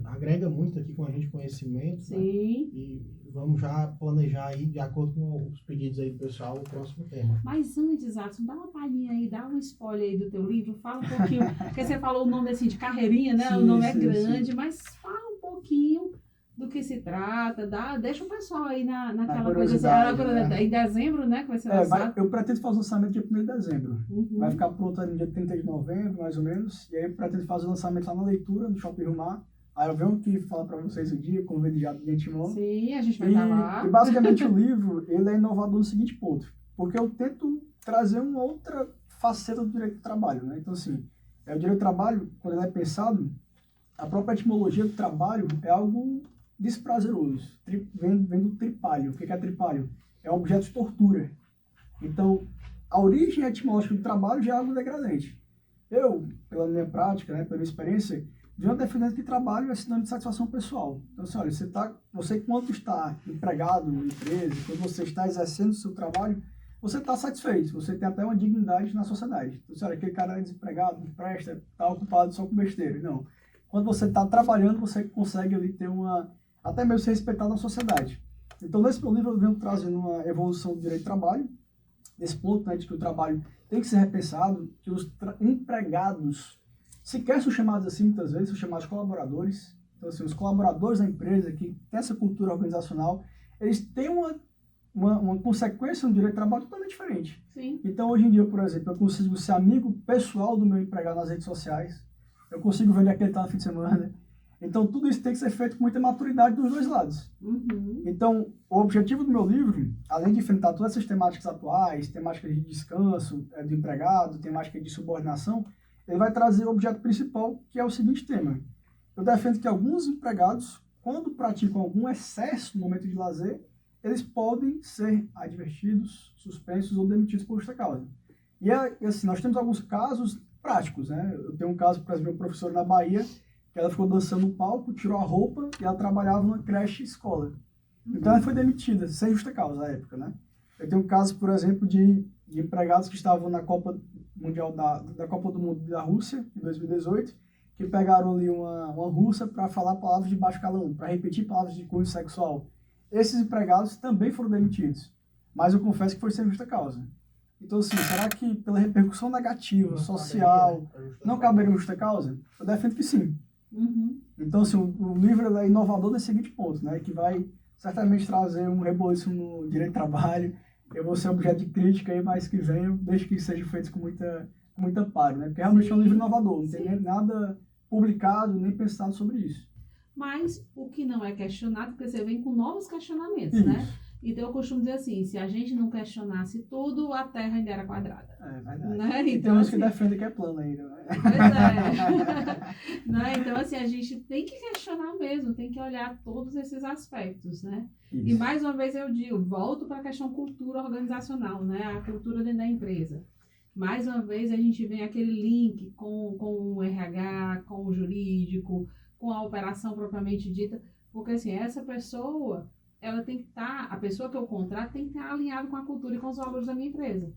Agrega muito aqui com a gente conhecimento. Sim. Né? E vamos já planejar aí, de acordo com os pedidos aí do pessoal, o próximo tema. Mas antes, Adson, dá uma palhinha aí, dá um spoiler aí do teu livro, fala um pouquinho, porque você falou o nome assim de carreirinha, né? Sim, o nome é grande, mas fala um pouquinho do que se trata, deixa o pessoal aí naquela coisa assim, em dezembro, né, que vai ser lançado. Eu pretendo fazer o lançamento dia 1º de dezembro. Vai ficar pronto ali no dia 30 de novembro, mais ou menos, e aí eu pretendo fazer o lançamento lá na leitura, no Shopping Rio Mar. Aí eu venho aqui falar para vocês o dia, convido já de antemão. Sim, a gente vai estar lá. E basicamente o livro, ele é inovador no seguinte ponto, porque eu tento trazer uma outra faceta do direito do trabalho, né? Então, assim, o direito do trabalho, quando ele é pensado, a própria etimologia do trabalho é algo desprazeroso. Vem do tripalho. O que é tripalho? É um objeto de tortura. Então, a origem etimológica do trabalho já é algo degradante. Eu, pela minha prática, né, pela minha experiência, venho defendendo que trabalho é sinônimo de satisfação pessoal. Então, assim, olha, você quando está empregado na empresa, quando você está exercendo o seu trabalho, você está satisfeito, você tem até uma dignidade na sociedade. Então, assim, olha, aquele cara é desempregado, não presta, está ocupado só com besteira. Não. Quando você está trabalhando, você consegue ali ter até mesmo ser respeitado na sociedade. Então, nesse meu livro, eu venho trazendo uma evolução do direito do trabalho, nesse ponto, né, de que o trabalho tem que ser repensado, que os empregados sequer são chamados assim, muitas vezes, são chamados colaboradores. Então, assim, os colaboradores da empresa, que tem essa cultura organizacional, eles têm uma consequência no direito do trabalho totalmente diferente. Sim. Então, hoje em dia, por exemplo, eu consigo ser amigo pessoal do meu empregado nas redes sociais, eu consigo ver onde é que ele está no fim de semana. Então, tudo isso tem que ser feito com muita maturidade dos dois lados. Uhum. Então, o objetivo do meu livro, além de enfrentar todas essas temáticas atuais, temáticas de descanso do empregado, temática de subordinação, ele vai trazer o objeto principal, que é o seguinte tema. Eu defendo que alguns empregados, quando praticam algum excesso no momento de lazer, eles podem ser advertidos, suspensos ou demitidos por justa causa. E assim, nós temos alguns casos práticos, né? Eu tenho um caso, por exemplo, de uma professora na Bahia, que ela ficou dançando no palco, tirou a roupa e ela trabalhava numa creche escola. Então ela foi demitida, sem justa causa na época, né? Eu tenho um caso, por exemplo, de empregados que estavam na Copa Mundial da Copa do Mundo da Rússia, em 2018, que pegaram ali uma russa para falar palavras de baixo calão, para repetir palavras de cunho sexual. Esses empregados também foram demitidos, mas eu confesso que foi sem justa causa. Então, assim, será que pela repercussão negativa, social, não caberia justa causa? Eu defendo que sim. Uhum. Então, assim, o livro é inovador nesse seguinte ponto, né? Que vai certamente trazer um reboliço no direito do trabalho. Eu vou ser objeto de crítica aí, mas que venha, desde que seja feito com muito amparo, né? Porque realmente é um livro inovador, não tem nada publicado, nem pensado sobre isso. Mas o que não é questionado, porque você vem com novos questionamentos, Isso. né? Então eu costumo dizer assim, se a gente não questionasse tudo, a Terra ainda era quadrada. É verdade. Né? E Então, tem uns assim, que defendem que é plano ainda, né? pois é. Né? Então, assim, a gente tem que questionar mesmo, tem que olhar todos esses aspectos, né? E Isso. mais uma vez eu digo, volto para a questão cultura organizacional, né? A cultura dentro da empresa. Mais uma vez a gente vem aquele link com o RH, com o jurídico, com a operação propriamente dita, porque assim, essa pessoa, ela tem que estar, a pessoa que eu contrato tem que estar alinhada com a cultura e com os valores da minha empresa.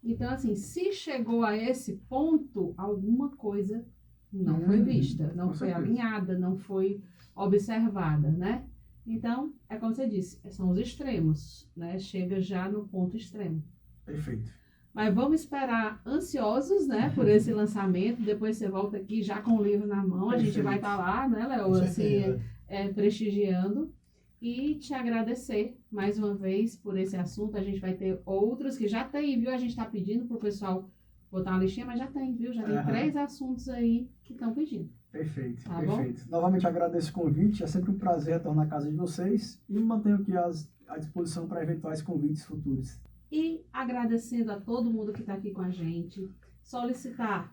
Então, assim, se chegou a esse ponto, alguma coisa não foi vista, não com foi certeza. alinhada, não foi observada, né? Então, é como você disse, são os extremos, né? Chega já no ponto extremo. Perfeito. Mas vamos esperar ansiosos, né, por esse lançamento. Depois você volta aqui já com o livro na mão. A gente Perfeito. vai estar lá, né, Léo? Com Assim, certeza. prestigiando. E te agradecer mais uma vez por esse assunto. A gente vai ter outros que já tem, viu? A gente está pedindo para o pessoal botar uma listinha, mas já tem, viu? Já tem 3 assuntos aí que estão pedindo. Perfeito, Tá perfeito. Novamente agradeço o convite, é sempre um prazer retornar à casa de vocês e me mantenho aqui à disposição para eventuais convites futuros. E agradecendo a todo mundo que está aqui com a gente. Solicitar,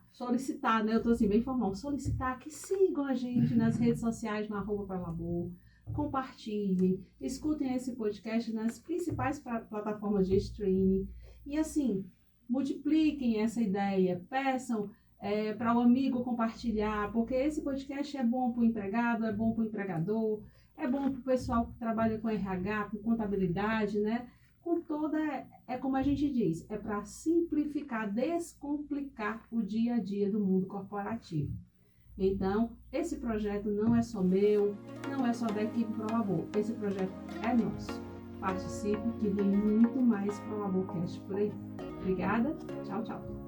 né? Eu tô assim, bem formal. Solicitar que sigam a gente nas redes sociais, no @Prolabor. Compartilhem, escutem esse podcast nas principais plataformas de streaming. E assim, multipliquem essa ideia, peçam para o amigo compartilhar, porque esse podcast é bom para o empregado, é bom para o empregador, é bom para o pessoal que trabalha com RH, com contabilidade, né? Com toda, como a gente diz, é para simplificar, descomplicar o dia a dia do mundo corporativo. Então, esse projeto não é só meu, não é só da equipe Prolabor, esse projeto é nosso. Participe que vem muito mais Prolaborcast por aí. Obrigada, tchau, tchau.